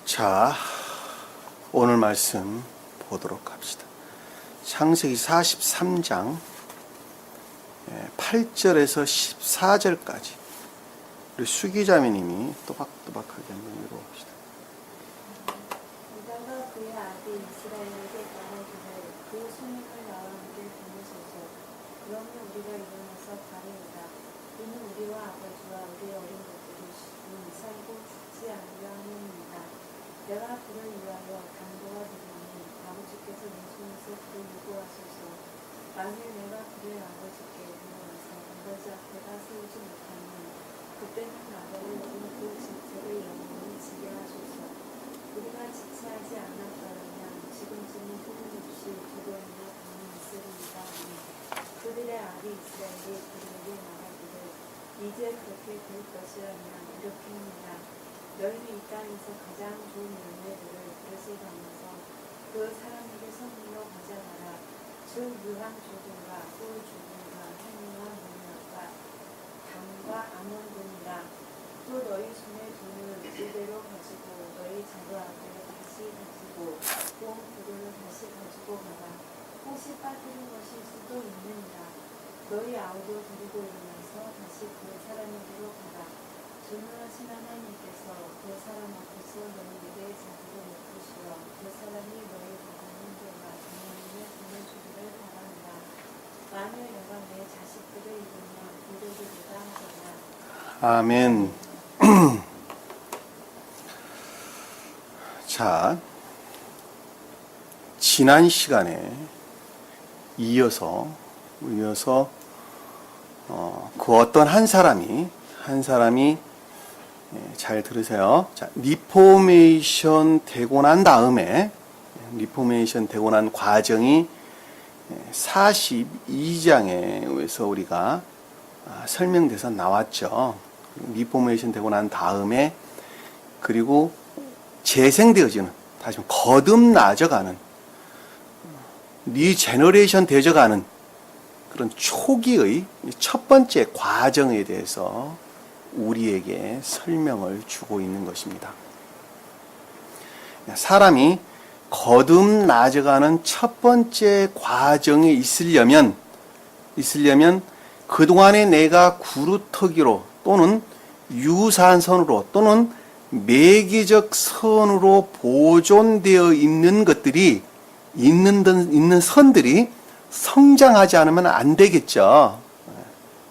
자, 오늘 말씀 보도록 합시다. 창세기 43장 8절에서 14절까지 우리 수기자매님이 또박또박하게 한번 읽어봅시다. 유다가 그의 아들 이스라엘에게 말하기를 그 손님을 나와 함께 보내소서. 그러면 우리가 일어나서 가리이다. 이는 우리와 아버지와 우리의 어린 것들이 살고 죽지 않으려 함이니이다. 내가 그를 위하여 당도가 되리니 아버지께서 내 손에서 그를 유고하소서. 만일 내가 그를 아버지께 데려와서 아버지 앞에다 세우지 못하면 그때는 아버를 우리 그 질책을 영원히 지게 하소서. 우리가 지체하지 않았더라면 지금쯤은 끊임없이 두려움과 밤이 있으리이다. 그들의 아비 이스라엘이 그들에게 말하기를 이제 그렇게 될 것이라면 이렇게 합니다. 너희는 이 땅에서 가장 좋은 열매들을 그릇에 담아서 그 사람에게 선물로 가져가라. 즉 묘한 조금과 꿀 조금과 행위와 농약과 당과 아몬돈이라. 또 너희 손에 돈을 제대로 가지고 너희 자루아를 다시 가지고 본 부를 다시 가지고 가라. 혹시 빠뜨린 것일 수도 있느니라. 너희 아우도 데리고 일어나서 다시 그 사람에게로 가라. 전능하신 하나님께서 그 사람 앞에서 너희에게 자비를 베푸시어 그 사람이 너희 가진 문제와 장모님의 돈을 주기를 바란다. 만일 내가 내 자식들을 잃으면 이르기보다 하거나. 아멘. 자, 지난 시간에 이어서 그 어떤 한 사람이 잘 들으세요. 자, 리포메이션 되고 난 다음에 리포메이션 되고 난 과정이 42장에서 우리가 설명돼서 나왔죠. 리포메이션 되고 난 다음에 그리고 재생되어지는, 다시 말해 거듭나져가는, 리제너레이션 되어가는 그런 초기의 첫 번째 과정에 대해서 우리에게 설명을 주고 있는 것입니다. 사람이 거듭나져가는 첫 번째 과정에 있으려면 그동안에 내가 구루터기로 또는 유산선으로 또는 매개적 선으로 보존되어 있는 것들이 있는 선들이 성장하지 않으면 안 되겠죠.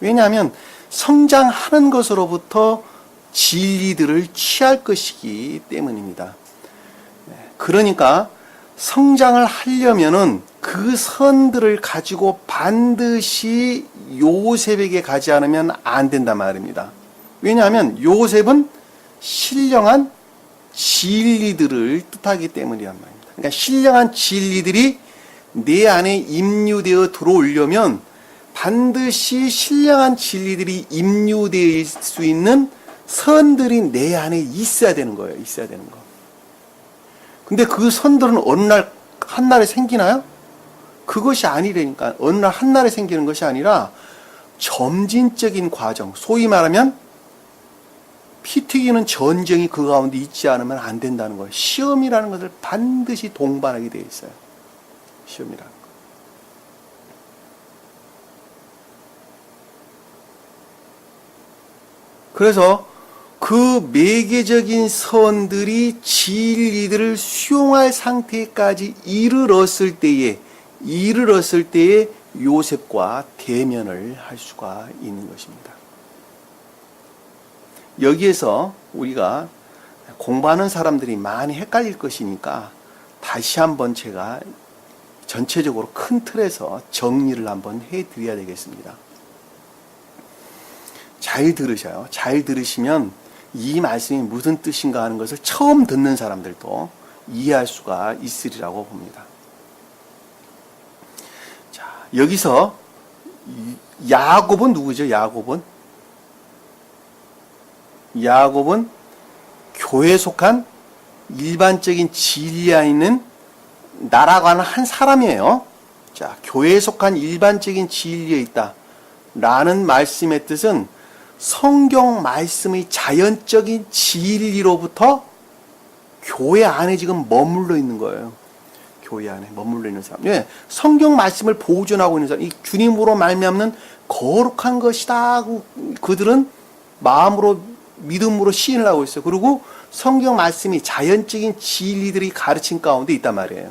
왜냐하면 성장하는 것으로부터 진리들을 취할 것이기 때문입니다. 그러니까 성장을 하려면은 그 선들을 가지고 반드시 요셉에게 가지 않으면 안 된단 말입니다. 왜냐하면 요셉은 신령한 진리들을 뜻하기 때문이란 말입니다. 그러니까 신령한 진리들이 내 안에 임유되어 들어오려면 반드시 신령한 진리들이 임유될 수 있는 선들이 내 안에 있어야 되는 거예요. 있어야 되는 거. 근데 그 선들은 어느 날 한날에 생기나요? 그것이 아니라니까. 어느 날 한날에 생기는 것이 아니라 점진적인 과정, 소위 말하면 피 튀기는 전쟁이 그 가운데 있지 않으면 안 된다는 거예요. 시험이라는 것을 반드시 동반하게 되어 있어요. 시험이라는 거. 그래서 그 매개적인 선들이 진리들을 수용할 상태까지 이르렀을 때에 요셉과 대면을 할 수가 있는 것입니다. 여기에서 우리가 공부하는 사람들이 많이 헷갈릴 것이니까 다시 한번 제가 전체적으로 큰 틀에서 정리를 한번 해드려야 되겠습니다. 잘 들으셔요. 잘 들으시면 이 말씀이 무슨 뜻인가 하는 것을 처음 듣는 사람들도 이해할 수가 있으리라고 봅니다. 자, 여기서 야곱은 누구죠? 야곱은 교회에 속한 일반적인 진리 안에 있는 나라고 하는 한 사람이에요. 자, 교회에 속한 일반적인 진리에 있다 라는 말씀의 뜻은 성경 말씀의 자연적인 진리로부터 교회 안에 지금 머물러 있는 거예요. 교회 안에 머물러 있는 사람. 예, 성경 말씀을 보존하고 있는 사람. 이 주님으로 말미암는 거룩한 것이다 하고 그들은 마음으로 믿음으로 시인을 하고 있어요. 그리고 성경 말씀이 자연적인 진리들이 가르친 가운데 있단 말이에요.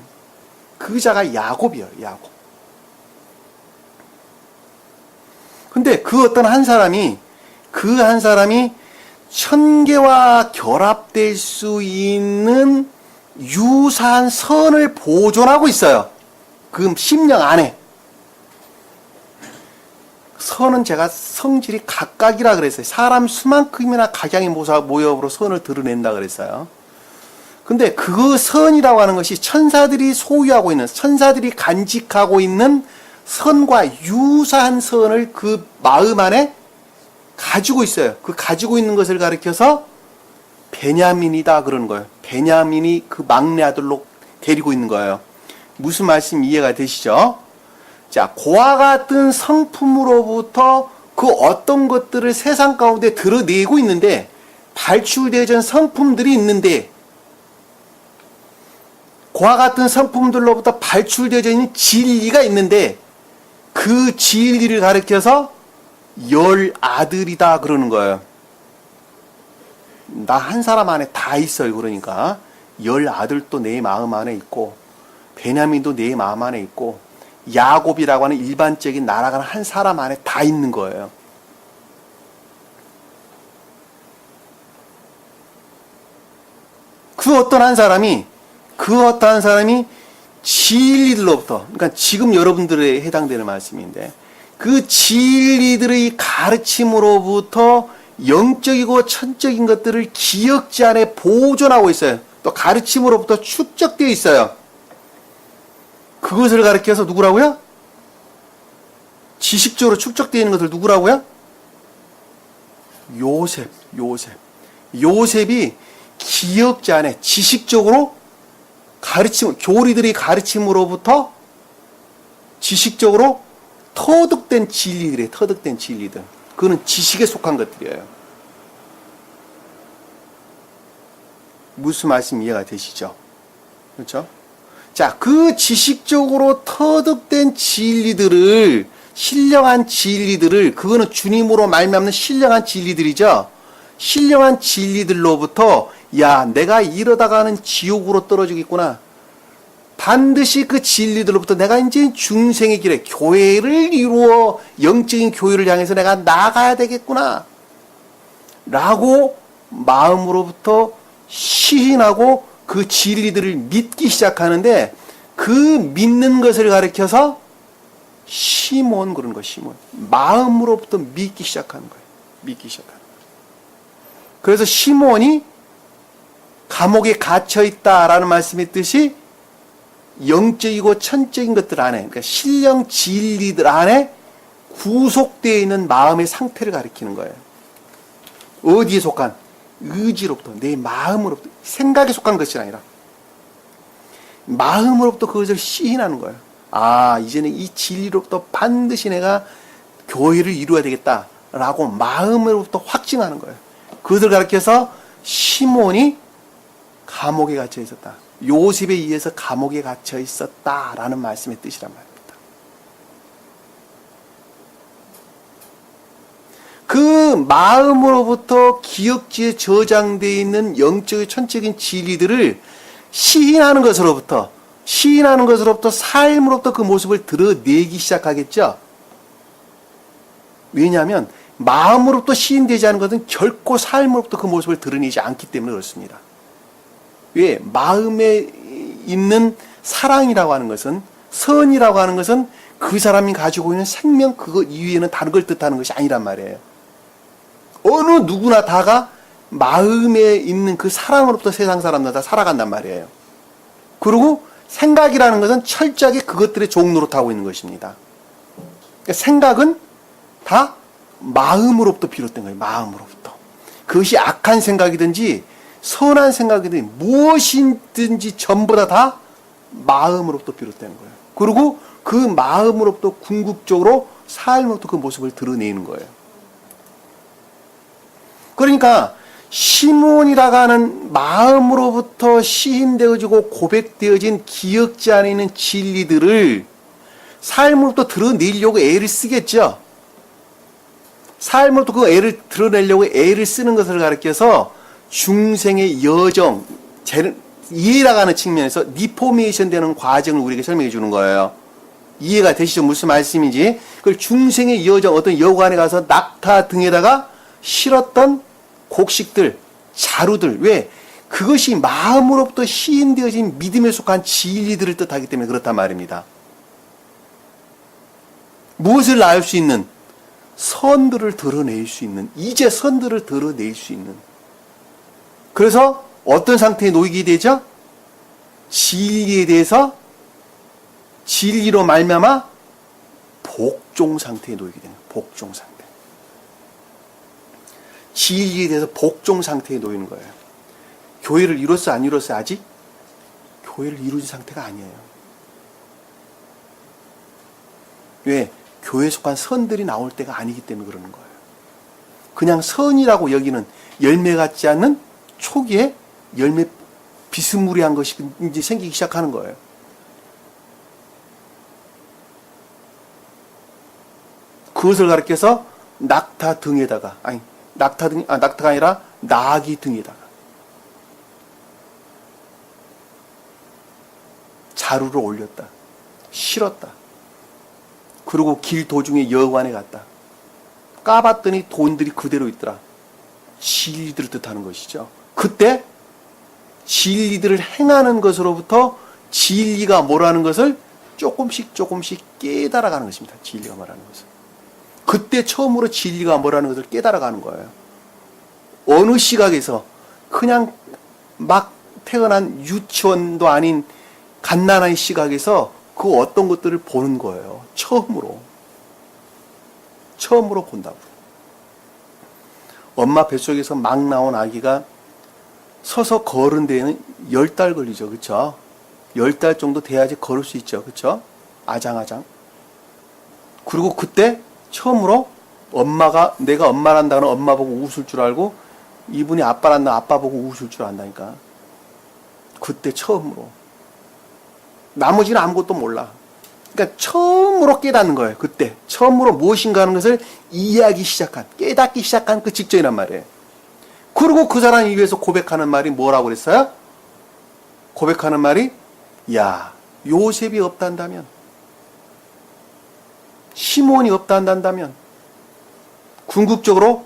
그 자가 야곱이에요. 야곱. 근데 그 어떤 한 사람이 천계와 결합될 수 있는 유사한 선을 보존하고 있어요. 그 심령 안에. 선은 제가 성질이 각각이라 그랬어요. 사람 수만큼이나 각양의 모습으로 선을 드러낸다 그랬어요. 근데 그 선이라고 하는 것이 천사들이 소유하고 있는, 천사들이 간직하고 있는 선과 유사한 선을 그 마음 안에 가지고 있어요. 그 가지고 있는 것을 가리켜서 베냐민이다 그러는 거예요. 베냐민이 그 막내 아들로 데리고 있는 거예요. 무슨 말씀 이해가 되시죠? 자, 그와 같은 성품으로부터 그 어떤 것들을 세상 가운데 드러내고 있는데, 발출되어진 성품들이 있는데, 그와 같은 성품들로부터 발출되어져 있는 진리가 있는데, 그 진리를 가리켜서 열 아들이다 그러는 거예요. 나 한 사람 안에 다 있어요. 그러니까 열 아들도 내 마음 안에 있고, 베냐민도 내 마음 안에 있고, 야곱이라고 하는 일반적인 날아가는 한 사람 안에 다 있는 거예요. 그 어떠한 사람이 진리들로부터, 그러니까 지금 여러분들에 해당되는 말씀인데, 그 진리들의 가르침으로부터 영적이고 천적인 것들을 기억지 안에 보존하고 있어요. 또 가르침으로부터 축적되어 있어요. 그것을 가르쳐서 누구라고요? 지식적으로 축적되어 있는 것을 누구라고요? 요셉이 기억지 안에 지식적으로 교리들이 가르침으로부터 지식적으로 터득된 진리들이에요. 터득된 진리들. 그거는 지식에 속한 것들이에요. 무슨 말씀 이해가 되시죠? 그렇죠? 자, 그 지식적으로 터득된 진리들을, 신령한 진리들을, 그거는 주님으로 말미암는 신령한 진리들이죠. 신령한 진리들로부터, 야, 내가 이러다가는 지옥으로 떨어지겠구나. 반드시 그 진리들로부터 내가 이제 중생의 길에 교회를 이루어 영적인 교회를 향해서 내가 나가야 되겠구나 라고 마음으로부터 시인하고 그 진리들을 믿기 시작하는데, 그 믿는 것을 가리켜서 시몬 그런 거. 시몬 마음으로부터 믿기 시작하는 거예요. 믿기 시작하는 거예요. 그래서 시몬이 감옥에 갇혀 있다라는 말씀의 뜻이 영적이고 천적인 것들 안에, 그러니까 신령 진리들 안에 구속되어 있는 마음의 상태를 가리키는 거예요. 어디에 속한? 의지로부터, 내 마음으로부터, 생각에 속한 것이 아니라 마음으로부터 그것을 시인하는 거예요. 아, 이제는 이 진리로부터 반드시 내가 교회를 이루어야 되겠다라고 마음으로부터 확증하는 거예요. 그것을 가리켜서 시몬이 감옥에 갇혀 있었다. 요셉에 의해서 감옥에 갇혀 있었다라는 말씀의 뜻이란 말입니다. 그 마음으로부터 기억지에 저장되어 있는 영적인 천적인 진리들을 시인하는 것으로부터 삶으로부터 그 모습을 드러내기 시작하겠죠. 왜냐하면 마음으로부터 시인되지 않은 것은 결코 삶으로부터 그 모습을 드러내지 않기 때문에 그렇습니다. 왜? 마음에 있는 사랑이라고 하는 것은, 선이라고 하는 것은 그 사람이 가지고 있는 생명 그것 이외에는 다른 걸 뜻하는 것이 아니란 말이에요. 어느 누구나 다가 마음에 있는 그 사랑으로부터 세상 사람들 다 살아간단 말이에요. 그리고 생각이라는 것은 철저하게 그것들의 종로로 타고 있는 것입니다. 그러니까 생각은 다 마음으로부터 비롯된 거예요. 마음으로부터. 그것이 악한 생각이든지 선한 생각이든지 무엇이든지 전부 다 마음으로부터 비롯되는 거예요. 그리고 그 마음으로부터 궁극적으로 삶으로부터 그 모습을 드러내는 거예요. 그러니까 시몬이라고 하는 마음으로부터 시인되어지고 고백되어진 기억지 안에 있는 진리들을 삶으로부터 드러내려고 애를 쓰겠죠. 삶으로부터 그 애를 드러내려고 애를 쓰는 것을 가리켜서 중생의 여정, 이해라고 하는 측면에서 리포메이션 되는 과정을 우리에게 설명해 주는 거예요. 이해가 되시죠? 무슨 말씀인지. 그걸 중생의 여정, 어떤 여관에 가서 낙타 등에다가 실었던 곡식들, 자루들. 왜? 그것이 마음으로부터 시인되어진 믿음에 속한 진리들을 뜻하기 때문에 그렇단 말입니다. 무엇을 낳을 수 있는? 선들을 드러낼 수 있는, 이제 선들을 드러낼 수 있는. 그래서 어떤 상태에 놓이게 되죠? 진리에 대해서 진리로 말미암아 복종 상태에 놓이게 되는 거예요. 복종 상태. 진리에 대해서 복종 상태에 놓이는 거예요. 교회를 이뤘어 안 이뤘어? 아직 교회를 이룬 상태가 아니에요. 왜? 교회에 속한 선들이 나올 때가 아니기 때문에 그러는 거예요. 그냥 선이라고 여기는 열매 같지 않는 초기에 열매 비스무리한 것이 이제 생기기 시작하는 거예요. 그것을 가리켜서 낙타 등에다가, 아니, 낙타가 아니라 나귀 등에다가 자루를 올렸다. 실었다. 그리고 길 도중에 여관에 갔다. 까봤더니 돈들이 그대로 있더라. 진리들을 뜻하는 것이죠. 그때 진리들을 행하는 것으로부터 진리가 뭐라는 것을 조금씩 깨달아가는 것입니다. 진리가 뭐라는 것을. 그때 처음으로 진리가 뭐라는 것을 깨달아가는 거예요. 어느 시각에서 그냥 막 태어난 유치원도 아닌 갓난아이 시각에서 그 어떤 것들을 보는 거예요. 처음으로 본다고. 엄마 뱃속에서 막 나온 아기가 서서 걸은 데에는 10달 걸리죠. 그렇죠? 10달 정도 돼야지 걸을 수 있죠. 그렇죠? 아장아장. 그리고 그때 처음으로 내가 엄마란다는 엄마 보고 웃을 줄 알고 이분이 아빠란다 아빠 보고 웃을 줄 안다니까. 그때 처음으로. 나머지는 아무것도 몰라. 그러니까 처음으로 깨닫는 거예요. 그때 처음으로 무엇인가 하는 것을 이해하기 시작한, 깨닫기 시작한 그 직전이란 말이에요. 그리고 그 사람 입에서 고백하는 말이 뭐라고 그랬어요? 고백하는 말이, 야, 요셉이 없단다면, 시몬이 없단다면, 궁극적으로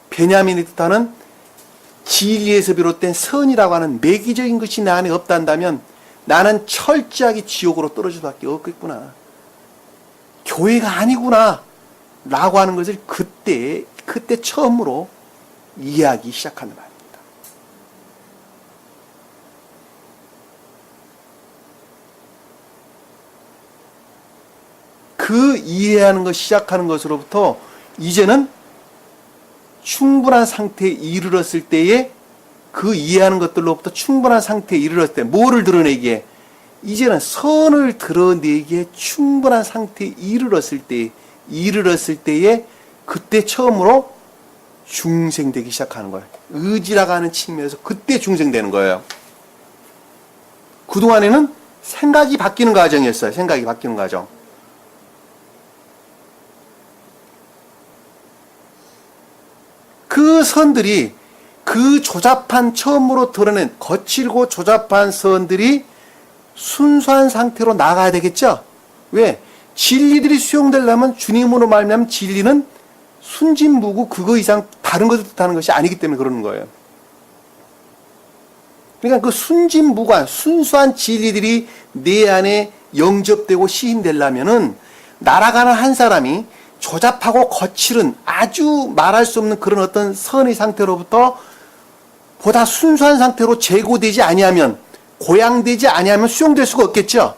베냐민이 뜻하는 진리에서 비롯된 선이라고 하는 매기적인 것이 내 안에 없단다면 나는 철저하게 지옥으로 떨어질 수밖에 없겠구나. 교회가 아니구나. 라고 하는 것을 그때 처음으로 이해하기 시작하는 말입니다. 그 이해하는 것 시작하는 것으로부터 이제는 충분한 상태에 이르렀을 때에 그 이해하는 것들로부터 충분한 상태에 이르렀을 때 뭐를 드러내기에 이제는 선을 드러내기에 충분한 상태에 이르렀을 때에 그때 처음으로 중생되기 시작하는 거예요. 의지라고 하는 측면에서 그때 중생되는 거예요. 그동안에는 생각이 바뀌는 과정이었어요. 생각이 바뀌는 과정. 그 선들이 그 조잡한 처음으로 드러낸 거칠고 조잡한 선들이 순수한 상태로 나가야 되겠죠? 왜? 진리들이 수용되려면 주님으로 말미암은 진리는 순진무구 그거 이상 다른 것을 뜻하는 것이 아니기 때문에 그러는 거예요. 그러니까 그 순진무구한 순수한 진리들이 내 안에 영접되고 시인되려면은 날아가는 한 사람이 조잡하고 거칠은 아주 말할 수 없는 그런 어떤 선의 상태로부터 보다 순수한 상태로 제고되지 아니하면, 고양되지 아니하면 수용될 수가 없겠죠.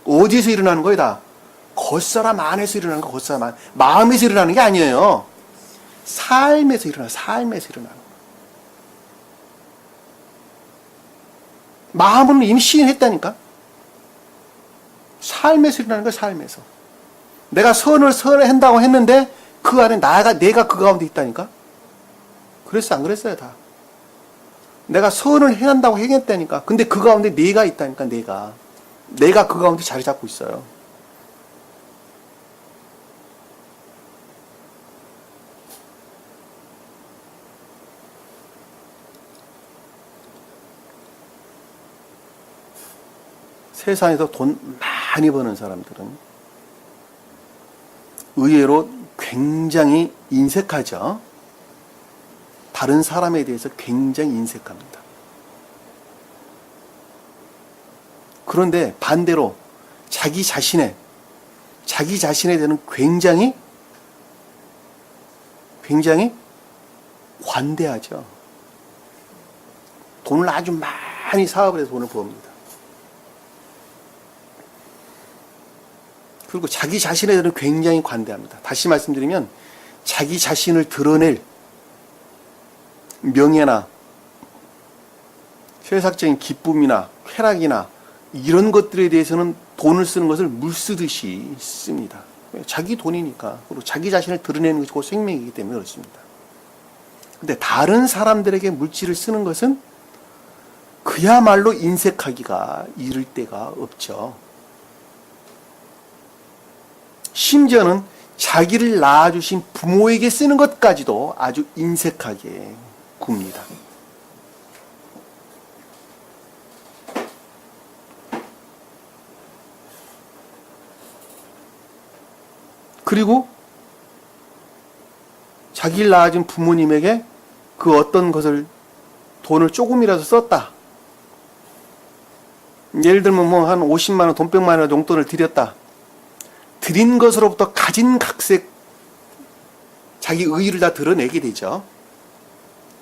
어디에서 일어나는 거예요? 다 겉사람 안에서 일어나는 거. 겉사람 안, 마음에서 일어나는 게 아니에요. 삶에서 일어나는 거예요. 마음은 이미 시인했다니까. 삶에서 일어나는 거예요. 삶에서. 내가 선을 한다고 했는데 그 안에 내가 그 가운데 있다니까? 그랬어, 안 그랬어요, 다? 내가 선을 행한다고 행했다니까. 근데 그 가운데 내가 있다니까, 내가. 내가 그 가운데 자리 잡고 있어요. 세상에서 돈 많이 버는 사람들은 의외로 굉장히 인색하죠. 다른 사람에 대해서 굉장히 인색합니다. 그런데 반대로 자기 자신에 대해서는 굉장히 관대하죠. 돈을 아주 많이 사업을 해서 돈을 버옵니다. 그리고 자기 자신에 대해서는 굉장히 관대합니다. 다시 말씀드리면 자기 자신을 드러낼 명예나 세상적인 기쁨이나 쾌락이나 이런 것들에 대해서는 돈을 쓰는 것을 물 쓰듯이 씁니다. 자기 돈이니까. 그리고 자기 자신을 드러내는 것이 곧 생명이기 때문에 그렇습니다. 근데 다른 사람들에게 물질을 쓰는 것은 그야말로 인색하기가 이를 데가 없죠. 심지어는 자기를 낳아주신 부모에게 쓰는 것까지도 아주 인색하게 굽니다. 그리고 자기를 낳아준 부모님에게 그 어떤 것을 돈을 조금이라도 썼다. 예를 들면 뭐 한 50만 원, 돈 100만 원 용돈을 드렸다. 드린 것으로부터 가진 각색 자기 의의를 다 드러내게 되죠.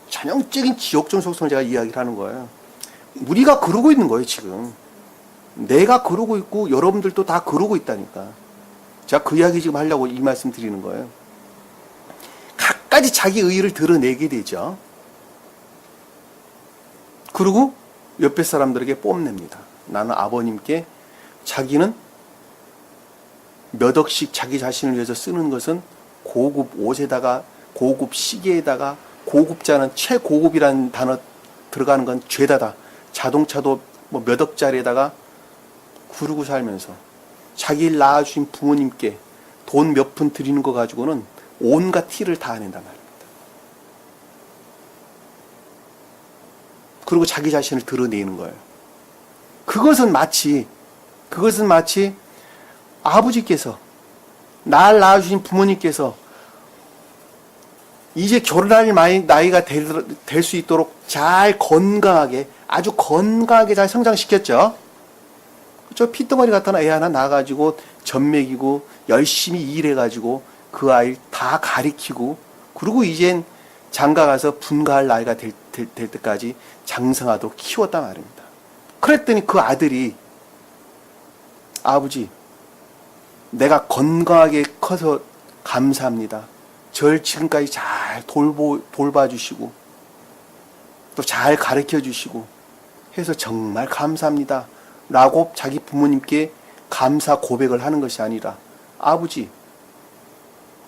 전형적인 지옥종 속성을 제가 이야기를 하는 거예요. 우리가 그러고 있는 거예요, 지금. 내가 그러고 있고 여러분들도 다 그러고 있다니까. 제가 그 이야기 지금 하려고 이 말씀 드리는 거예요. 각가지 자기 의의를 드러내게 되죠. 그리고 옆에 사람들에게 뽐냅니다. 나는 아버님께 자기는 몇 억씩 자기 자신을 위해서 쓰는 것은 고급 옷에다가 고급 시계에다가 고급자는 최고급이라는 단어 들어가는 건 죄다다. 자동차도 뭐 몇 억짜리에다가 구르고 살면서 자기를 낳아주신 부모님께 돈 몇 푼 드리는 거 가지고는 온갖 티를 다 낸단 말입니다. 그리고 자기 자신을 드러내는 거예요. 그것은 마치 아버지께서 날 낳아주신 부모님께서 이제 결혼할 나이가 될 수 있도록 잘 건강하게 아주 건강하게 잘 성장시켰죠. 저 피덩어리 같은 애 하나 낳아가지고 젖 먹이고 열심히 일해가지고 그 아이 다 가리키고 그리고 이젠 장가가서 분가할 나이가 될 때까지 장성하도록 키웠단 말입니다. 그랬더니 그 아들이 아버지 내가 건강하게 커서 감사합니다. 절 지금까지 잘 돌봐주시고 또 잘 가르쳐주시고 해서 정말 감사합니다. 라고 자기 부모님께 감사 고백을 하는 것이 아니라 아버지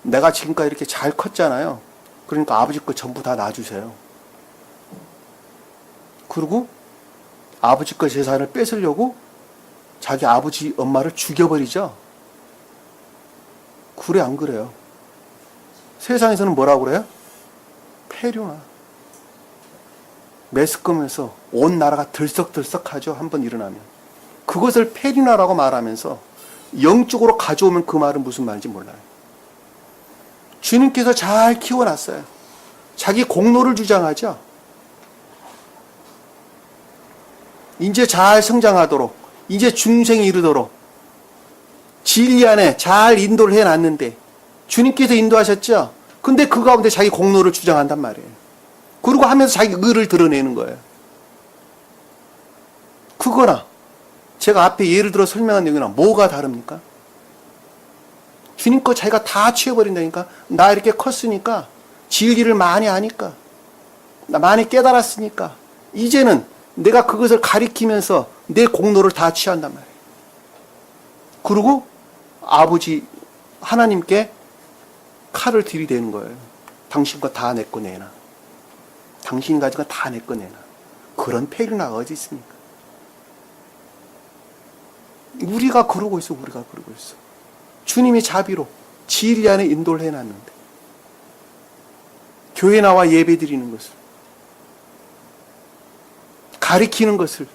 내가 지금까지 이렇게 잘 컸잖아요. 그러니까 아버지 거 전부 다 놔주세요. 그리고 아버지 거 재산을 뺏으려고 자기 아버지 엄마를 죽여버리죠. 그래 안 그래요? 세상에서는 뭐라고 그래요? 폐륜아. 매스컴에서 온 나라가 들썩들썩하죠. 한번 일어나면. 그것을 폐륜아라고 말하면서 영적으로 가져오면 그 말은 무슨 말인지 몰라요. 주님께서 잘 키워놨어요. 자기 공로를 주장하죠. 이제 잘 성장하도록 이제 중생에 이르도록 진리 안에 잘 인도를 해놨는데 주님께서 인도하셨죠. 근데 그 가운데 자기 공로를 주장한단 말이에요. 그리고 하면서 자기 의를 드러내는 거예요. 그거나 제가 앞에 예를 들어 설명한 내용이나 뭐가 다릅니까? 주님 거 자기가 다 취해버린다니까. 나 이렇게 컸으니까 진리를 많이 아니까 나 많이 깨달았으니까 이제는 내가 그것을 가리키면서 내 공로를 다 취한단 말이에요. 그리고 아버지 하나님께 칼을 들이대는 거예요. 당신 거 다 내 거 내놔. 당신이 가진 거 다 내 거 내놔. 그런 페르나가 어디 있습니까? 우리가 그러고 있어. 우리가 그러고 있어. 주님이 자비로 진리 안에 인도를 해놨는데 교회 나와 예배 드리는 것을, 가리키는 것을,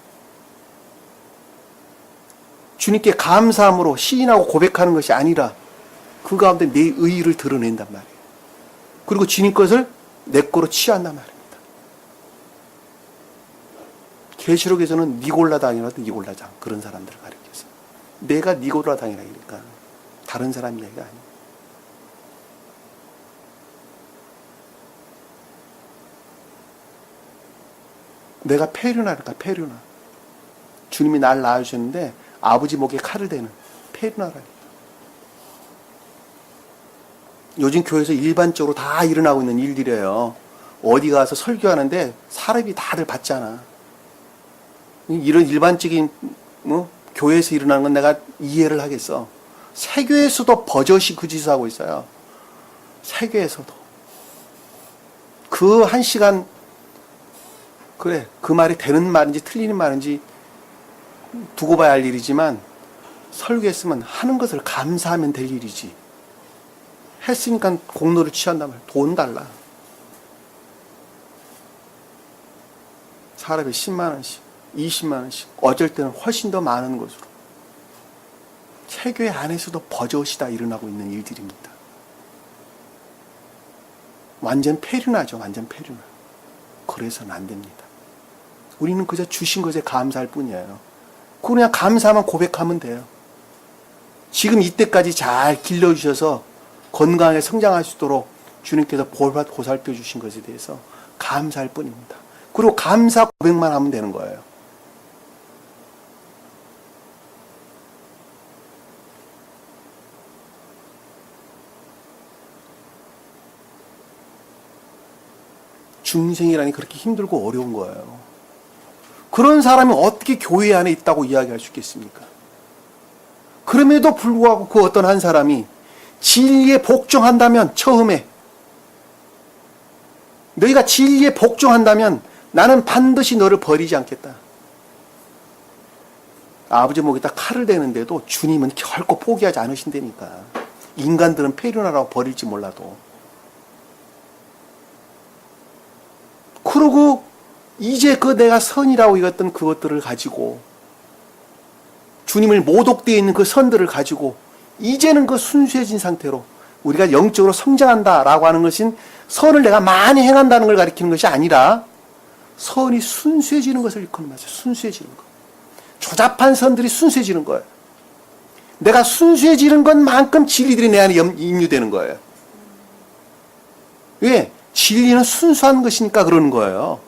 주님께 감사함으로 시인하고 고백하는 것이 아니라 그 가운데 내 의의를 드러낸단 말이에요. 그리고 주님 것을 내 거로 취한단 말입니다. 계시록에서는 니골라당이라도 니골라장, 그런 사람들을 가리켜서 내가 니골라당이라 그러니까 다른 사람 이야기가 아니에요. 내가 페르나랄까, 페르나. 주님이 날 낳으셨는데 아버지 목에 칼을 대는 페르나랄까. 요즘 교회에서 일반적으로 다 일어나고 있는 일들이에요. 어디 가서 설교하는데 사람이 다들 봤잖아. 이런 일반적인 교회에서 일어나는 건 내가 이해를 하겠어. 세교에서도 버젓이 그 짓을 하고 있어요. 세교에서도. 그 한 시간, 그래, 그 말이 되는 말인지 틀리는 말인지 두고 봐야 할 일이지만 설교했으면 하는 것을 감사하면 될 일이지. 했으니까 공로를 취한단 말이야. 돈 달라. 사람이 10만 원씩, 20만 원씩, 어쩔 때는 훨씬 더 많은 것으로. 세교회 안에서도 버젓이 다 일어나고 있는 일들입니다. 완전 페르나죠. 완전 페르나. 그래서는 안 됩니다. 우리는 그저 주신 것에 감사할 뿐이에요. 그냥 감사만 고백하면 돼요. 지금 이때까지 잘 길러주셔서 건강하게 성장할 수 있도록 주님께서 보살펴 주신 것에 대해서 감사할 뿐입니다. 그리고 감사 고백만 하면 되는 거예요. 중생이라니 그렇게 힘들고 어려운 거예요. 그런 사람이 어떻게 교회 안에 있다고 이야기할 수 있겠습니까? 그럼에도 불구하고 그 어떤 한 사람이 진리에 복종한다면, 처음에 너희가 진리에 복종한다면 나는 반드시 너를 버리지 않겠다. 아버지 목에다 칼을 대는데도 주님은 결코 포기하지 않으신다니까. 인간들은 페르나라고 버릴지 몰라도. 그러고 이제 그 내가 선이라고 여겼던 그것들을 가지고, 주님을 모독되어 있는 그 선들을 가지고 이제는 그 순수해진 상태로 우리가 영적으로 성장한다라고 하는 것은 선을 내가 많이 행한다는 걸 가리키는 것이 아니라 선이 순수해지는 것을 일컫는 거죠. 순수해지는 것. 조잡한 선들이 순수해지는 거예요. 내가 순수해지는 것만큼 진리들이 내 안에 임유되는 거예요. 왜? 진리는 순수한 것이니까 그러는 거예요.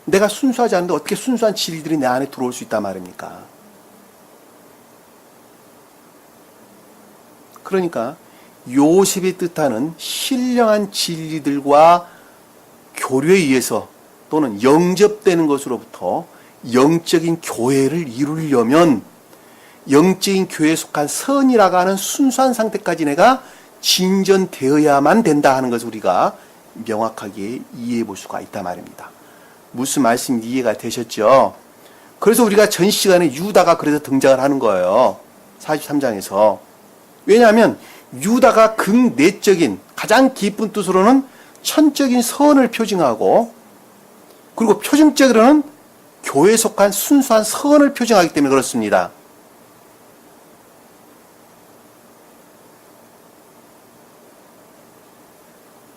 내가 순수하지 않는데 어떻게 순수한 진리들이 내 안에 들어올 수 있단 말입니까? 그러니까 요셉이 뜻하는 신령한 진리들과 교류에 의해서 또는 영접되는 것으로부터 영적인 교회를 이루려면 영적인 교회에 속한 선이라고 하는 순수한 상태까지 내가 진전되어야만 된다 하는 것을 우리가 명확하게 이해해 볼 수가 있단 말입니다. 무슨 말씀이 이해가 되셨죠? 그래서 우리가 전 시간에 유다가 그래서 등장을 하는 거예요. 43장에서. 왜냐하면 유다가 극내적인 가장 깊은 뜻으로는 천적인 선을 표징하고, 그리고 표징적으로는 교회에 속한 순수한 선을 표징하기 때문에 그렇습니다.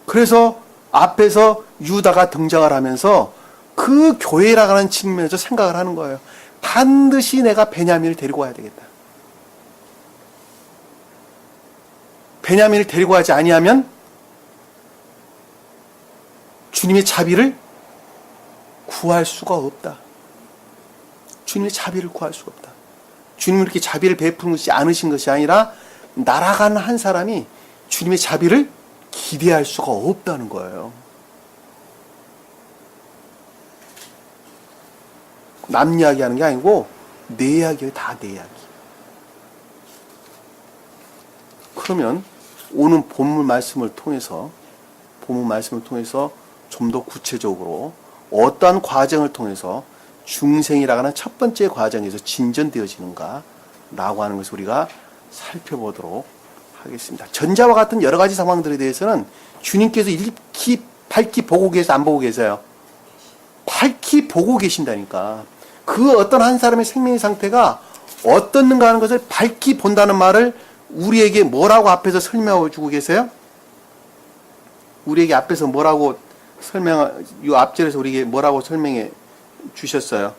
그래서 앞에서 유다가 등장을 하면서 그 교회라고 하는 측면에서 생각을 하는 거예요. 반드시 내가 베냐민을 데리고 와야 되겠다. 베냐민을 데리고 가지 아니하면 주님의 자비를 구할 수가 없다. 주님의 자비를 구할 수가 없다. 주님이 이렇게 자비를 베푸는 것이 않으신 것이 아니라 날아가는 한 사람이 주님의 자비를 기대할 수가 없다는 거예요. 남 이야기 하는 게 아니고 내 이야기예요. 다 내 이야기. 그러면 오늘 본문 말씀을 통해서 좀 더 구체적으로 어떠한 과정을 통해서 중생이라고 하는 첫 번째 과정에서 진전되어지는가 라고 하는 것을 우리가 살펴보도록 하겠습니다. 전자와 같은 여러 가지 상황들에 대해서는 주님께서 읽기, 밝히 보고 계세요? 안 보고 계세요? 밝히 보고 계신다니까. 그 어떤 한 사람의 생명의 상태가 어떻는가 하는 것을 밝히 본다는 말을 우리에게 뭐라고 앞에서 설명해 주고 계세요? 우리에게 앞에서 뭐라고 이 앞절에서 우리에게 뭐라고 설명해 주셨어요?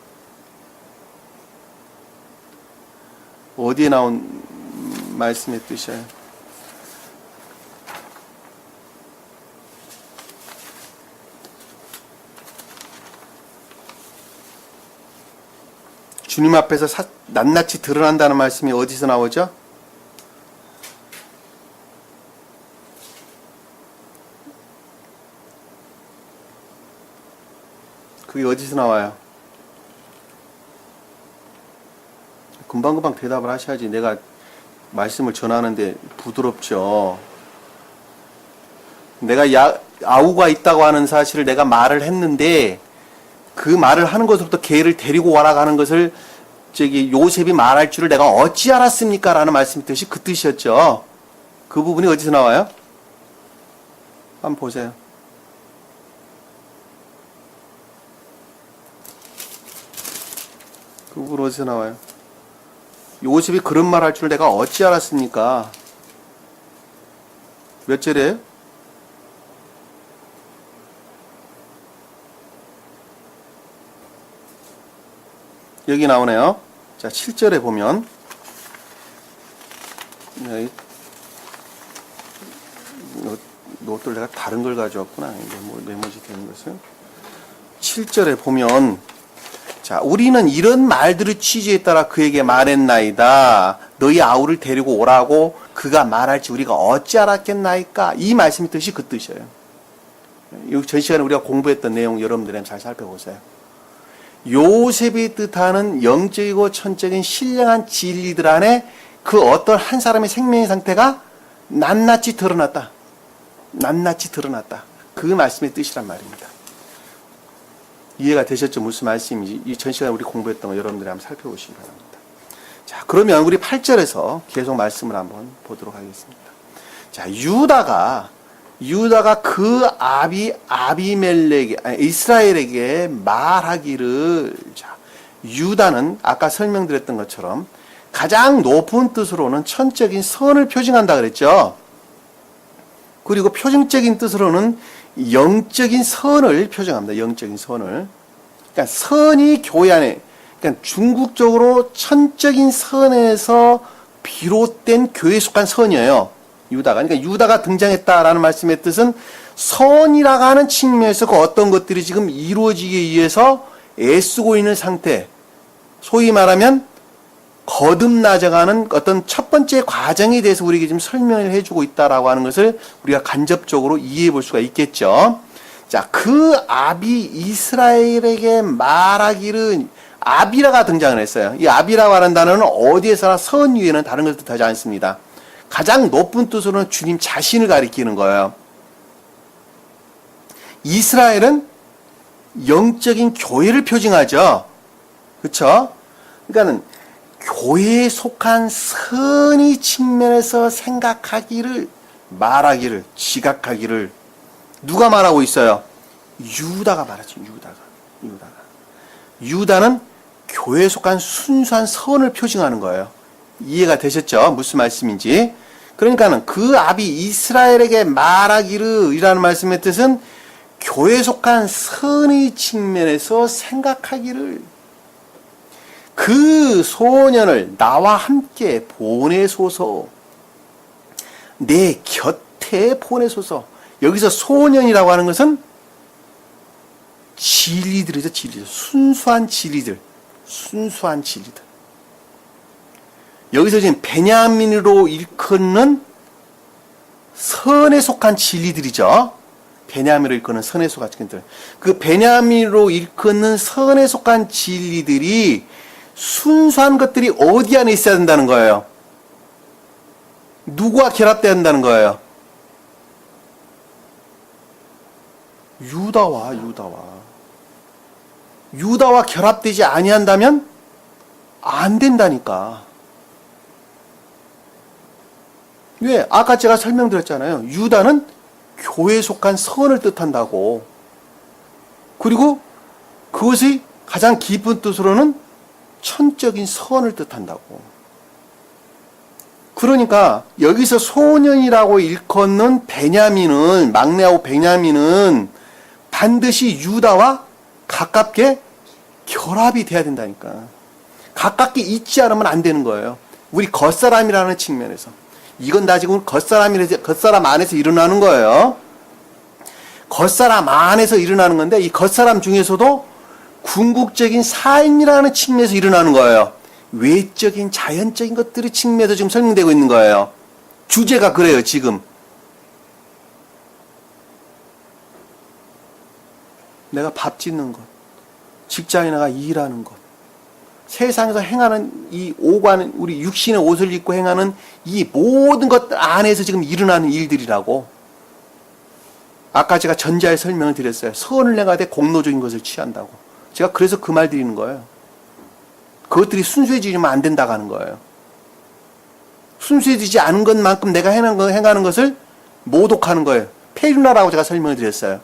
어디에 나온 말씀의 뜻이에요? 주님 앞에서 낱낱이 드러난다는 말씀이 어디서 나오죠? 그게 어디서 나와요? 금방금방 대답을 하셔야지. 내가 말씀을 전하는데 부드럽죠. 내가 아우가 있다고 하는 사실을 내가 말을 했는데 그 말을 하는 것으로부터 개를 데리고 와라 하는 것을 요셉이 말할 줄을 내가 어찌 알았습니까? 라는 말씀의 뜻이 그 뜻이었죠. 그 부분이 어디서 나와요? 한번 보세요. 그 부분 어디서 나와요? 요셉이 그런 말 할 줄 내가 어찌 알았습니까? 몇 절에? 여기 나오네요. 자, 7절에 보면 노트를 내가 다른 걸 가져왔구나. 메모지 되는 것은 7절에 보면 자, 우리는 이런 말들의 취지에 따라 그에게 말했나이다. 너희 아우를 데리고 오라고 그가 말할지 우리가 어찌 알았겠나이까? 이 말씀의 뜻이 그 뜻이에요. 전 시간에 우리가 공부했던 내용 여러분들은 잘 살펴보세요. 요셉이 뜻하는 영적이고 천적인 신령한 진리들 안에 그 어떤 한 사람의 생명의 상태가 낱낱이 드러났다. 낱낱이 드러났다. 그 말씀의 뜻이란 말입니다. 이해가 되셨죠? 무슨 말씀인지 이 전 시간에 우리 공부했던 거 여러분들이 한번 살펴보시기 바랍니다. 자, 그러면 우리 8절에서 계속 말씀을 한번 보도록 하겠습니다. 자, 유다가 그 아비멜렉 이스라엘에게 말하기를 자, 유다는 아까 설명드렸던 것처럼 가장 높은 뜻으로는 천적인 선을 표징한다 그랬죠. 그리고 표징적인 뜻으로는 영적인 선을 표정합니다. 영적인 선을. 그러니까 선이 교회 안에, 그러니까 중국적으로 천적인 선에서 비롯된 교회에 속한 선이에요. 유다가. 그러니까 유다가 등장했다라는 말씀의 뜻은 선이라고 하는 측면에서 그 어떤 것들이 지금 이루어지기 위해서 애쓰고 있는 상태. 소위 말하면 거듭나져가는 어떤 첫 번째 과정에 대해서 우리에게 지금 설명을 해주고 있다라고 하는 것을 우리가 간접적으로 이해해 볼 수가 있겠죠. 자, 그 아비 이스라엘에게 말하기를 아비라가 등장을 했어요. 이 아비라고 하는 단어는 어디에서나 선 위에는 다른 것을 뜻하지 않습니다. 가장 높은 뜻으로는 주님 자신을 가리키는 거예요. 이스라엘은 영적인 교회를 표징하죠. 그렇죠? 그러니까는 교회에 속한 선의 측면에서 생각하기를, 말하기를, 지각하기를 누가 말하고 있어요? 유다가 말하죠. 유다는 교회에 속한 순수한 선을 표징하는 거예요. 이해가 되셨죠? 무슨 말씀인지. 그러니까는 그 아비 이스라엘에게 말하기를 이라는 말씀의 뜻은 교회에 속한 선의 측면에서 생각하기를 그 소년을 나와 함께 보내소서. 내 곁에 보내소서. 여기서 소년이라고 하는 것은 진리들이죠. 진리들. 순수한 진리들. 여기서 지금 베냐민으로 일컫는 선에 속한 진리들이죠. 베냐민으로 일컫는 선에 속한 진리들. 그 베냐민으로 일컫는 선에 속한 진리들이 순수한 것들이 어디 안에 있어야 된다는 거예요? 누구와 결합돼야 한다는 거예요? 유다와 결합되지 아니한다면 안 된다니까. 왜? 아까 제가 설명드렸잖아요. 유다는 교회에 속한 선을 뜻한다고. 그리고 그것이 가장 깊은 뜻으로는 천적인 선을 뜻한다고. 그러니까 여기서 소년이라고 일컫는 베냐민은, 막내하고 베냐민은 반드시 유다와 가깝게 결합이 돼야 된다니까. 가깝게 있지 않으면 안 되는 거예요. 우리 겉사람이라는 측면에서. 이건 다 지금 겉사람 안에서 일어나는 거예요. 겉사람 안에서 일어나는 건데, 이 겉사람 중에서도 궁극적인 삶이라는 측면에서 일어나는 거예요. 외적인 자연적인 것들의 측면에서 지금 설명되고 있는 거예요. 주제가 그래요, 지금. 내가 밥 짓는 것, 직장에 나가 일하는 것, 세상에서 행하는 이 오가는, 우리 육신의 옷을 입고 행하는 이 모든 것 안에서 지금 일어나는 일들이라고. 아까 제가 전자의 설명을 드렸어요. 선을 행하되 공로적인 것을 취한다고. 제가 그래서 그 말 드리는 거예요. 그것들이 순수해지면 안 된다고 하는 거예요. 순수해지지 않은 것만큼 내가 행하는 것을 모독하는 거예요. 페르나라고 제가 설명을 드렸어요.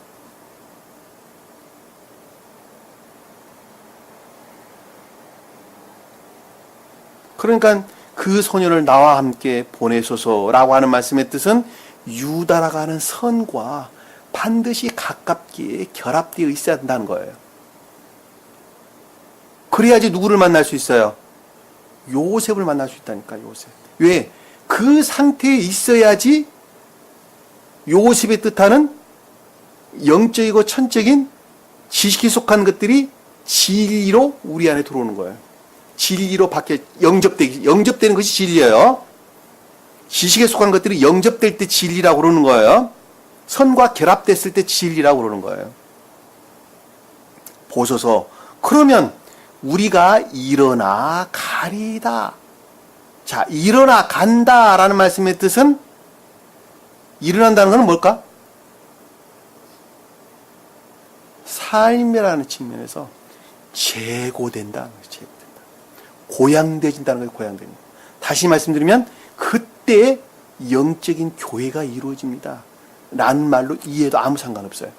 그러니까 그 소년을 나와 함께 보내소서라고 하는 말씀의 뜻은 유다라고 하는 선과 반드시 가깝게 결합되어 있어야 한다는 거예요. 그래야지 누구를 만날 수 있어요? 요셉을 만날 수 있다니까, 요셉. 왜? 그 상태에 있어야지 요셉의 뜻하는 영적이고 천적인 지식에 속한 것들이 진리로 우리 안에 들어오는 거예요. 진리로 영접되는 것이 진리예요. 지식에 속한 것들이 영접될 때 진리라고 그러는 거예요. 선과 결합됐을 때 진리라고 그러는 거예요. 보소서. 그러면 우리가 일어나 가리이다. 자, 일어나 간다라는 말씀의 뜻은 일어난다는 것은 뭘까? 삶이라는 측면에서 재고된다는 거예요. 재고된다. 고양되진다는 거예요. 고양되는. 다시 말씀드리면 그때 영적인 교회가 이루어집니다. 라는 말로 이해해도 아무 상관없어요.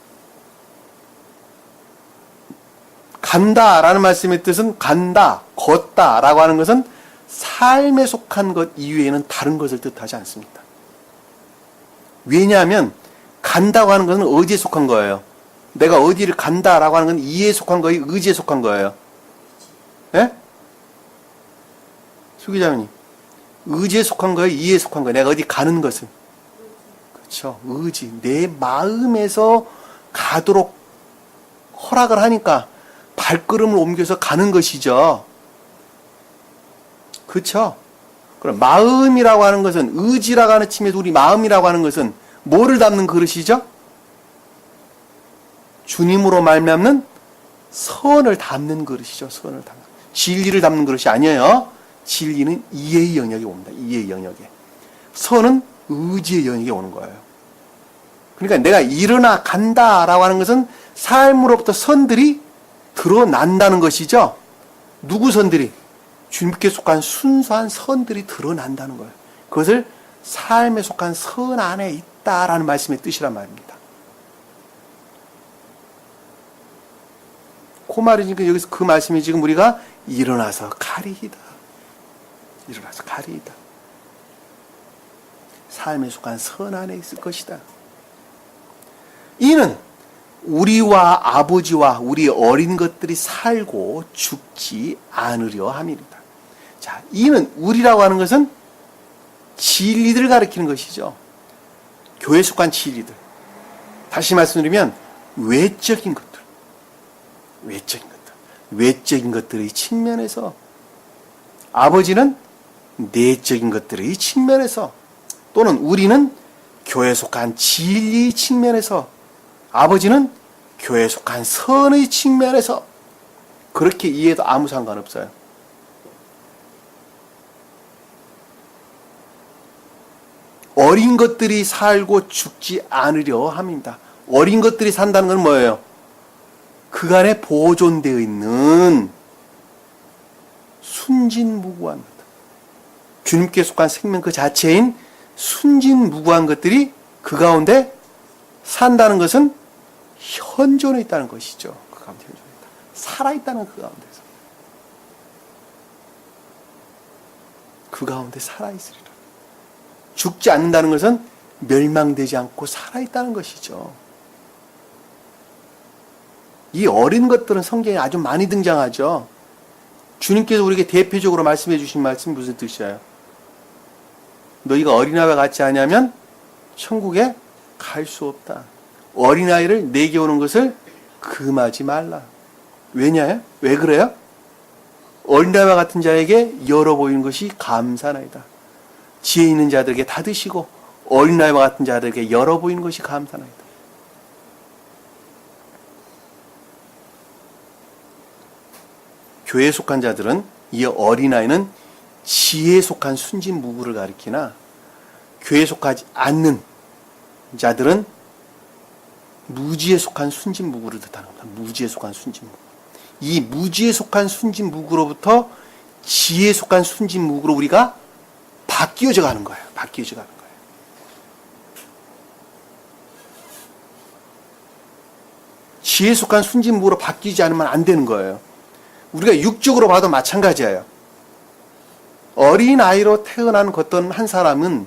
간다라는 말씀의 뜻은 간다, 걷다라고 하는 것은 삶에 속한 것 이외에는 다른 것을 뜻하지 않습니다. 왜냐하면 간다고 하는 것은 어디에 속한 거예요? 내가 어디를 간다라고 하는 건 이해에 속한 거예요? 의지에 속한 거예요? 예? 수기자님, 의지에 속한 거예요? 이해에 속한 거예요? 내가 어디 가는 것은? 그렇죠. 의지. 내 마음에서 가도록 허락을 하니까 발걸음을 옮겨서 가는 것이죠. 그렇죠. 그럼 마음이라고 하는 것은, 의지라고 하는 측면에서 우리 마음이라고 하는 것은 뭐를 담는 그릇이죠? 주님으로 말미암는 선을 담는 그릇이죠. 선을 담는. 진리를 담는 그릇이 아니에요. 진리는 이해의 영역에 옵니다. 이해의 영역에. 선은 의지의 영역에 오는 거예요. 그러니까 내가 일어나 간다라고 하는 것은 삶으로부터 선들이 드러난다는 것이죠. 누구 선들이? 주님께 속한 순수한 선들이 드러난다는 거예요. 그것을 삶에 속한 선 안에 있다라는 말씀의 뜻이란 말입니다. 그 말이 지금 여기서 그 말씀이 지금 우리가 일어나서 가리이다. 일어나서 가리이다. 삶에 속한 선 안에 있을 것이다. 이는 우리와 아버지와 우리 어린 것들이 살고 죽지 않으려 함이니라. 자, 이는 우리라고 하는 것은 진리들을 가리키는 것이죠. 교회에 속한 진리들. 다시 말씀드리면 외적인 것들. 외적인 것들. 외적인 것들의 측면에서 아버지는 내적인 것들의 측면에서 또는 우리는 교회에 속한 진리의 측면에서 아버지는 교회에 속한 선의 측면에서 그렇게 이해해도 아무 상관없어요. 어린 것들이 살고 죽지 않으려 함입니다. 어린 것들이 산다는 건 뭐예요? 그간에 보존되어 있는 순진무구한 것. 주님께 속한 생명 그 자체인 순진무구한 것들이 그 가운데 산다는 것은 현존해 있다는 것이죠. 그 가운데 현존해 있다. 살아있다는 그 가운데서. 그 가운데 살아있으리라. 죽지 않는다는 것은 멸망되지 않고 살아있다는 것이죠. 이 어린 것들은 성경에 아주 많이 등장하죠. 주님께서 우리에게 대표적으로 말씀해 주신 말씀이 무슨 뜻이에요? 너희가 어린아이와 같지 않으면 천국에 갈 수 없다. 어린아이를 내게 오는 것을 금하지 말라. 왜냐요? 왜 그래요? 어린아이와 같은 자에게 열어 보이는 것이 감사나이다. 지혜 있는 자들에게 닫으시고 어린아이와 같은 자들에게 열어 보이는 것이 감사나이다. 교회에 속한 자들은 이 어린아이는 지혜에 속한 순진무구를 가리키나 교회에 속하지 않는 자들은 무지에 속한 순진무구를 뜻하는 겁니다. 무지에 속한 순진무구. 이 무지에 속한 순진무구로부터 지혜에 속한 순진무구로 우리가 바뀌어져 가는 거예요. 바뀌어져 가는 거예요. 지혜에 속한 순진무구로 바뀌지 않으면 안 되는 거예요. 우리가 육적으로 봐도 마찬가지예요. 어린 아이로 태어난 어떤 한 사람은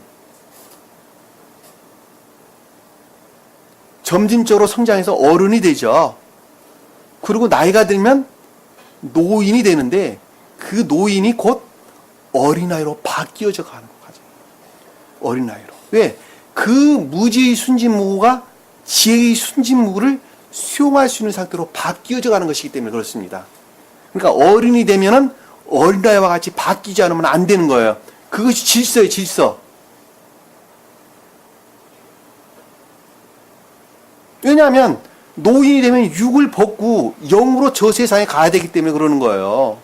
점진적으로 성장해서 어른이 되죠. 그리고 나이가 들면 노인이 되는데 그 노인이 곧 어린아이로 바뀌어져 가는 거죠. 어린아이로. 왜? 그 무지의 순진무구가 지혜의 순진무구를 수용할 수 있는 상태로 바뀌어져 가는 것이기 때문에 그렇습니다. 그러니까 어른이 되면은 어린아이와 같이 바뀌지 않으면 안 되는 거예요. 그것이 질서예요, 질서. 왜냐하면 노인이 되면 육을 벗고 영으로 저 세상에 가야 되기 때문에 그러는 거예요.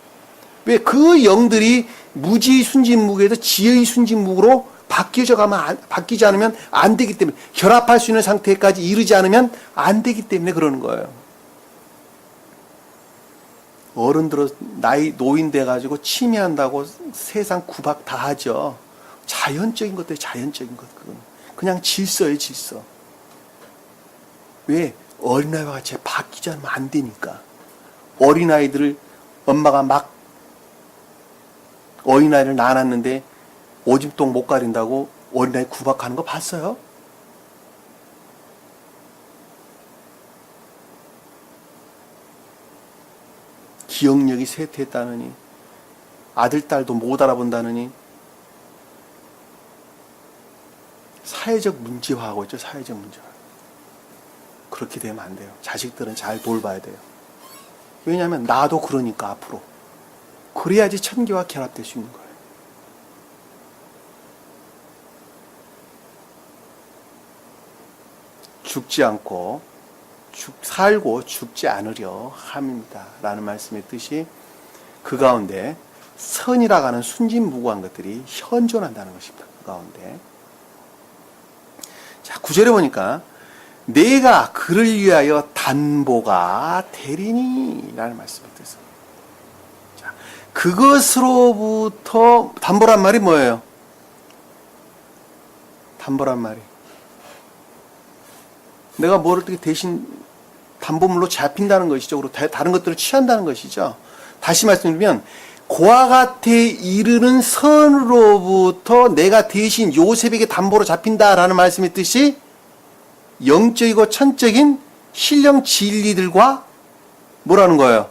왜? 그 영들이 무지의 순진무구에서 지혜의 순진무구로 바뀌지 않으면 안 되기 때문에, 결합할 수 있는 상태까지 이르지 않으면 안 되기 때문에 그러는 거예요. 어른들은 노인 돼가지고 치매한다고 세상 구박 다 하죠. 자연적인 것들, 자연적인 것. 그건 그냥 질서예요, 질서. 왜? 어린아이와 같이 바뀌지 않으면 안 되니까. 어린아이들을 엄마가 막 어린아이를 낳았는데 오줌똥 못 가린다고 어린아이 구박하는 거 봤어요? 기억력이 쇠퇴했다느니, 아들, 딸도 못 알아본다느니, 사회적 문제화하고 있죠, 사회적 문제화. 그렇게 되면 안 돼요. 자식들은 잘 돌봐야 돼요. 왜냐하면 나도 그러니까 앞으로. 그래야지 천계와 결합될 수 있는 거예요. 죽지 않고 살고 죽지 않으려 함입니다. 라는 말씀의 뜻이 그 가운데 선이라고 하는 순진무구한 것들이 현존한다는 것입니다. 그 가운데. 자, 9절에 보니까 내가 그를 위하여 단보가 되리니 라는 말씀을 뜻을. 자, 그것으로부터 담보란 말이 뭐예요? 담보란 말이 내가 뭘 어떻게 대신 담보물로 잡힌다는 것이죠. 그리고 다른 것들을 취한다는 것이죠. 다시 말씀드리면 그와 같이 이르는 선으로부터 내가 대신 요셉에게 담보로 잡힌다라는 말씀의 뜻이 영적이고 천적인 신령 진리들과 뭐라는 거예요?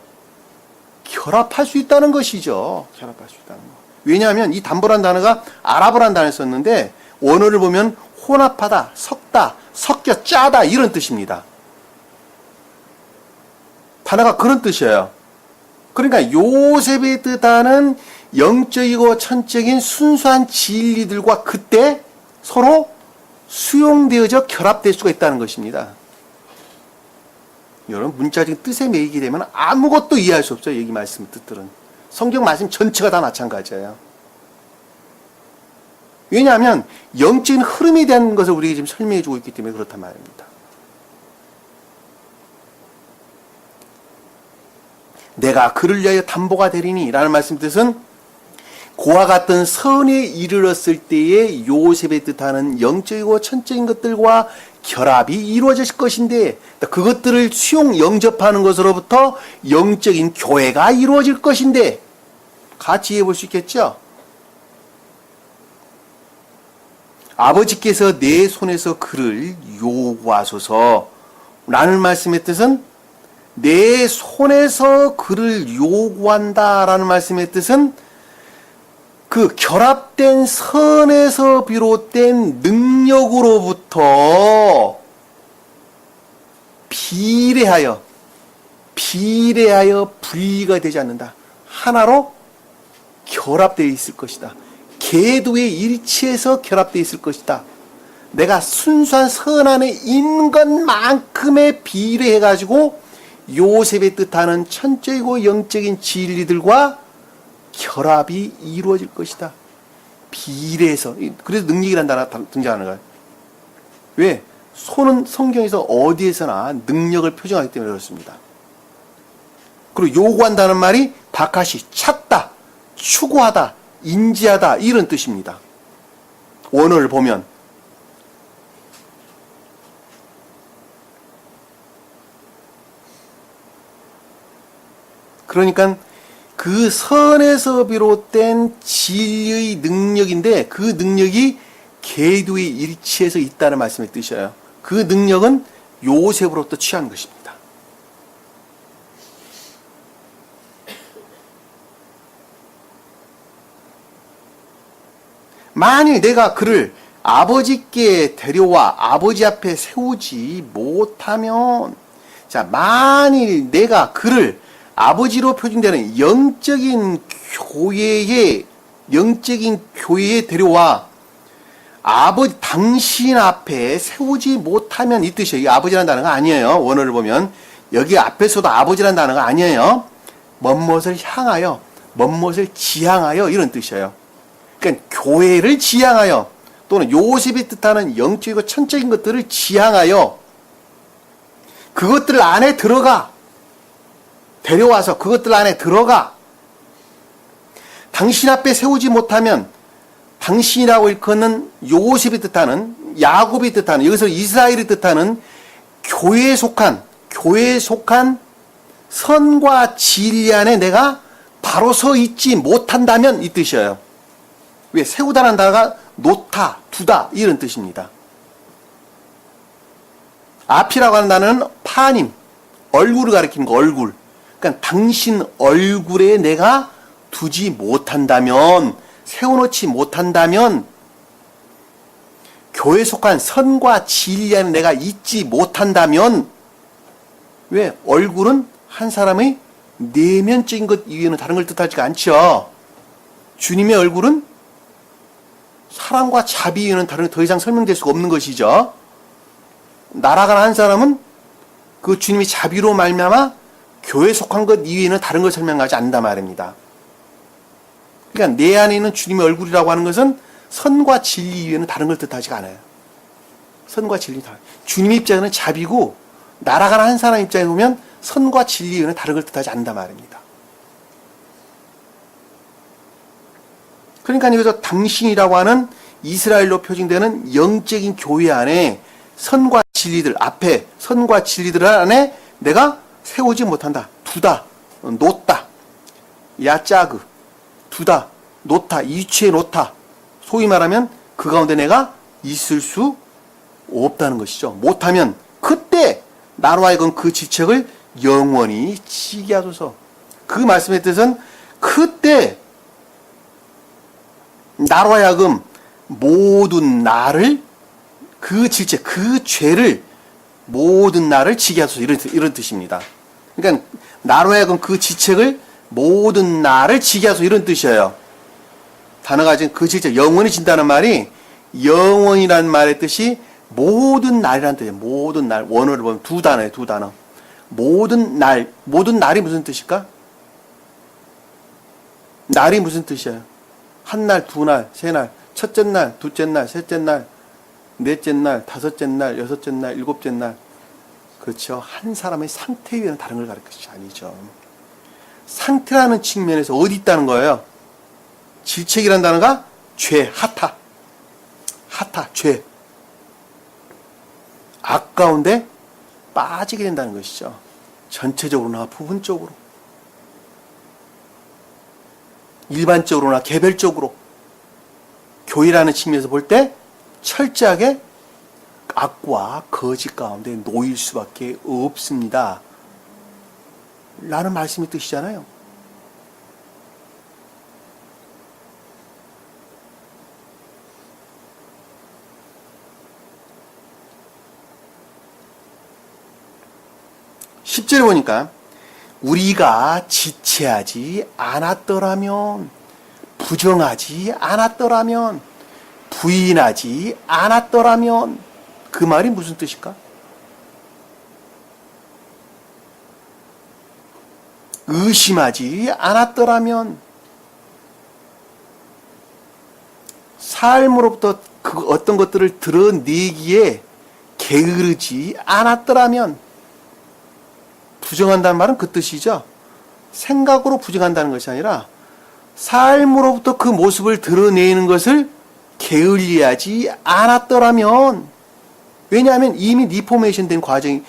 결합할 수 있다는 것이죠. 결합할 수 있다는 거. 왜냐하면 이 담보란 단어가 아랍어란 단어를 썼는데 원어를 보면 혼합하다, 섞다, 섞여 짜다 이런 뜻입니다. 단어가 그런 뜻이에요. 그러니까 요셉의 뜻하는 영적이고 천적인 순수한 진리들과 그때 서로 수용되어져 결합될 수가 있다는 것입니다. 여러분 문자적인 뜻에 매이게 되면 아무것도 이해할 수 없어요. 여기 말씀 뜻들은. 성경 말씀 전체가 다 마찬가지예요. 왜냐하면 영적인 흐름에 대한 것을 우리에게 지금 설명해 주고 있기 때문에 그렇단 말입니다. 내가 그를 위하여 담보가 되리니 라는 말씀 뜻은 고와 같은 선에 이르렀을 때에 요셉의 뜻하는 영적이고 천적인 것들과 결합이 이루어질 것인데 그것들을 영접하는 것으로부터 영적인 교회가 이루어질 것인데 같이 이해해 볼 수 있겠죠? 아버지께서 내 손에서 그를 요구하소서 라는 말씀의 뜻은 내 손에서 그를 요구한다 라는 말씀의 뜻은 그 결합된 선에서 비롯된 능력으로부터 비례하여 분리가 되지 않는다. 하나로 결합되어 있을 것이다. 계도의 일치에서 결합되어 있을 것이다. 내가 순수한 선 안에 있는 것만큼의 비례해가지고 요셉의 뜻하는 천적이고 영적인 진리들과 결합이 이루어질 것이다. 비례해서. 그래서 능력이라는 단어가 등장하는 거예요. 왜? 손은 성경에서 어디에서나 능력을 표정하기 때문에 그렇습니다. 그리고 요구한다는 말이 다카시 찾다, 추구하다, 인지하다 이런 뜻입니다. 원어를 보면 그러니까 그 선에서 비롯된 진리의 능력인데 그 능력이 계도의 일치에서 있다는 말씀을 뜻이에요. 그 능력은 요셉으로부터 취한 것입니다. 만일 내가 그를 아버지께 데려와 아버지 앞에 세우지 못하면, 자, 만일 내가 그를 아버지로 표준되는 영적인 교회에 데려와 당신 앞에 세우지 못하면 이 뜻이에요. 이 아버지라는 단어가 아니에요. 원어를 보면 여기 앞에서도 아버지라는 단어가 아니에요. 멋뭇을 향하여, 멋뭇을 지향하여 이런 뜻이에요. 그러니까 교회를 지향하여 또는 요셉이 뜻하는 영적이고 천적인 것들을 지향하여 그것들 안에 들어가 데려와서 그것들 안에 들어가 당신 앞에 세우지 못하면 당신이라고 일컫는 요셉이 뜻하는 야곱이 뜻하는 여기서 이스라엘이 뜻하는 교회에 속한 선과 진리 안에 내가 바로 서 있지 못한다면 이 뜻이에요. 왜? 세우다라는 단어가 놓다, 두다 이런 뜻입니다. 앞이라고 하는 단어는 파님, 얼굴을 가리키는 거, 얼굴. 그러니까 당신 얼굴에 내가 두지 못한다면, 세워놓지 못한다면 교회에 속한 선과 진리 안에 내가 있지 못한다면 왜? 얼굴은 한 사람의 내면적인 것 이외에는 다른 걸 뜻하지가 않죠. 주님의 얼굴은 사랑과 자비 이외에는 다른 더 이상 설명될 수가 없는 것이죠. 날아가는 한 사람은 그 주님의 자비로 말미암아 교회에 속한 것 이외에는 다른 걸 설명하지 않는다 말입니다. 그러니까 내 안에 있는 주님의 얼굴이라고 하는 것은 선과 진리 이외에는 다른 걸 뜻하지가 않아요. 선과 진리 다. 주님 입장에는 자비고 날아가는 한 사람 입장에 보면 선과 진리 이외에는 다른 걸 뜻하지 않는다 말입니다. 그러니까 여기서 당신이라고 하는 이스라엘로 표징되는 영적인 교회 안에 선과 진리들 앞에 선과 진리들 안에 내가 세우지 못한다. 두다. 놓다. 야짜그. 두다. 놓다. 이치에 놓다. 소위 말하면 그 가운데 내가 있을 수 없다는 것이죠. 못하면 그때 나로 하여금 그 지책을 영원히 지게 하소서. 그 말씀의 뜻은 그때 나로 하여금 모든 나를 그 질책, 그 죄를 모든 나를 지게 하소서 이런 뜻입니다. 그러니까 나로 하여금 그 지책을 모든 나를 지게 하소서 이런 뜻이에요. 단어가 지금 그 질책, 영원히 진다는 말이 영원이라는 말의 뜻이 모든 날이라는 뜻이에요. 모든 날. 원어를 보면 두 단어예요. 두 단어. 모든 날이 무슨 뜻일까? 날이 무슨 뜻이에요? 한 날, 두 날, 세 날, 첫째 날, 둘째 날, 셋째 날, 넷째 날, 다섯째 날, 여섯째 날, 일곱째 날. 그렇죠. 한 사람의 상태 위에는 다른 걸 가르치는 것이 아니죠. 상태라는 측면에서 어디 있다는 거예요? 질책이라는 단어가 죄, 하타, 죄. 악 가운데 빠지게 된다는 것이죠. 전체적으로나 부분적으로. 일반적으로나 개별적으로. 교회라는 측면에서 볼 때 철저하게 악과 거짓 가운데 놓일 수밖에 없습니다. 라는 말씀이 뜻이잖아요. (10절에) 보니까 우리가 지체하지 않았더라면, 부정하지 않았더라면, 부인하지 않았더라면, 그 말이 무슨 뜻일까? 의심하지 않았더라면, 삶으로부터 그 어떤 것들을 드러내기에 게으르지 않았더라면, 부정한다는 말은 그 뜻이죠. 생각으로 부정한다는 것이 아니라 삶으로부터 그 모습을 드러내는 것을 게을리하지 않았더라면, 왜냐하면 이미 리포메이션 된 과정이,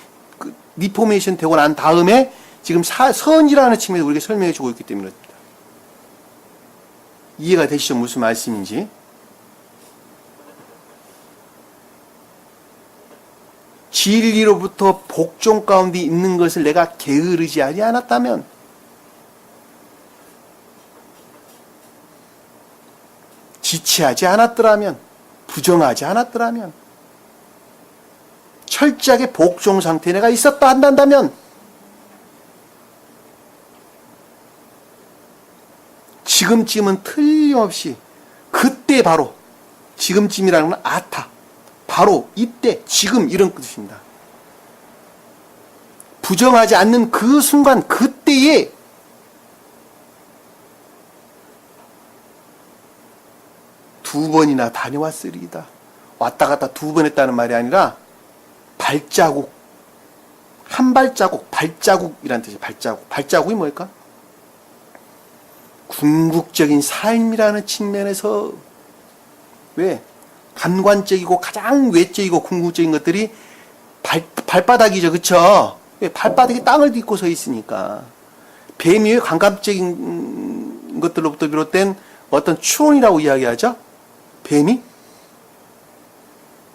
리포메이션 되고 난 다음에 지금 선이라는 측면에서 우리에게 설명해 주고 있기 때문에 그렇습니다. 이해가 되시죠? 무슨 말씀인지. 진리로부터 복종 가운데 있는 것을 내가 게으르지 하지 않았다면, 지체하지 않았더라면, 부정하지 않았더라면, 철저하게 복종 상태에 내가 있었다 한다면, 지금쯤은 틀림없이 그때 바로, 지금쯤이라는 건 아타, 바로 이때, 지금 이런 뜻입니다. 부정하지 않는 그 순간, 그때에 두 번이나 다녀왔으리이다. 왔다 갔다 두 번 했다는 말이 아니라 발자국, 한 발자국, 발자국이라는 뜻이에요. 발자국. 발자국이 뭘까? 궁극적인 삶이라는 측면에서, 왜? 감관적이고 가장 외적이고 궁극적인 것들이 발바닥이죠. 그쵸? 왜? 발바닥이 땅을 딛고 서 있으니까. 뱀이 왜 감각적인 것들로부터 비롯된 어떤 추론이라고 이야기하죠? 뱀이?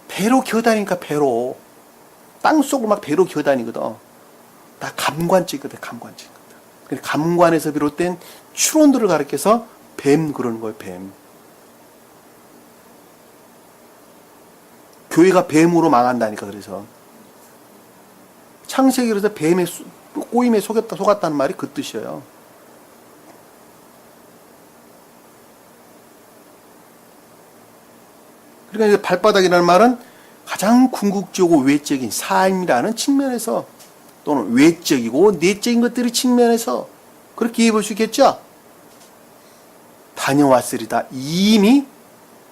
배로 기어다니니까 배로. 땅속으로 막 배로 기어다니거든. 다 감관적이거든. 감관적이거든. 감관에서 비롯된 추론들을 가리켜서 뱀 그러는 거예요. 뱀. 교회가 뱀으로 망한다니까. 그래서 창세기 그래서 뱀의 꼬임에 속았다는 말이 그 뜻이에요. 그러니까 이제 발바닥이라는 말은 가장 궁극적이고 외적인 삶이라는 측면에서, 또는 외적이고 내적인 것들의 측면에서 그렇게 이해해 볼 수 있겠죠? 다녀왔으리다. 이미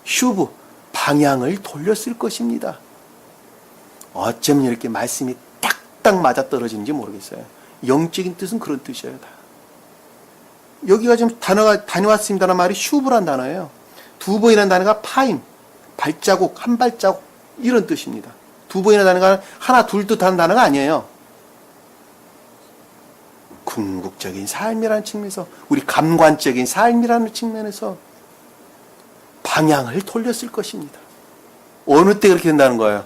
슈브, 방향을 돌렸을 것입니다. 어쩌면 이렇게 말씀이 딱딱 맞아떨어지는지 모르겠어요. 영적인 뜻은 그런 뜻이에요. 다. 여기가 지금 단어가 다녀왔습니다라는 말이 슈브란 단어예요. 두 번이라는 단어가 파임, 발자국, 한 발자국 이런 뜻입니다. 두 번이라는 단어가 하나 둘 뜻하는 단어가 아니에요. 궁극적인 삶이라는 측면에서, 우리 감관적인 삶이라는 측면에서 방향을 돌렸을 것입니다. 어느 때 그렇게 된다는 거예요?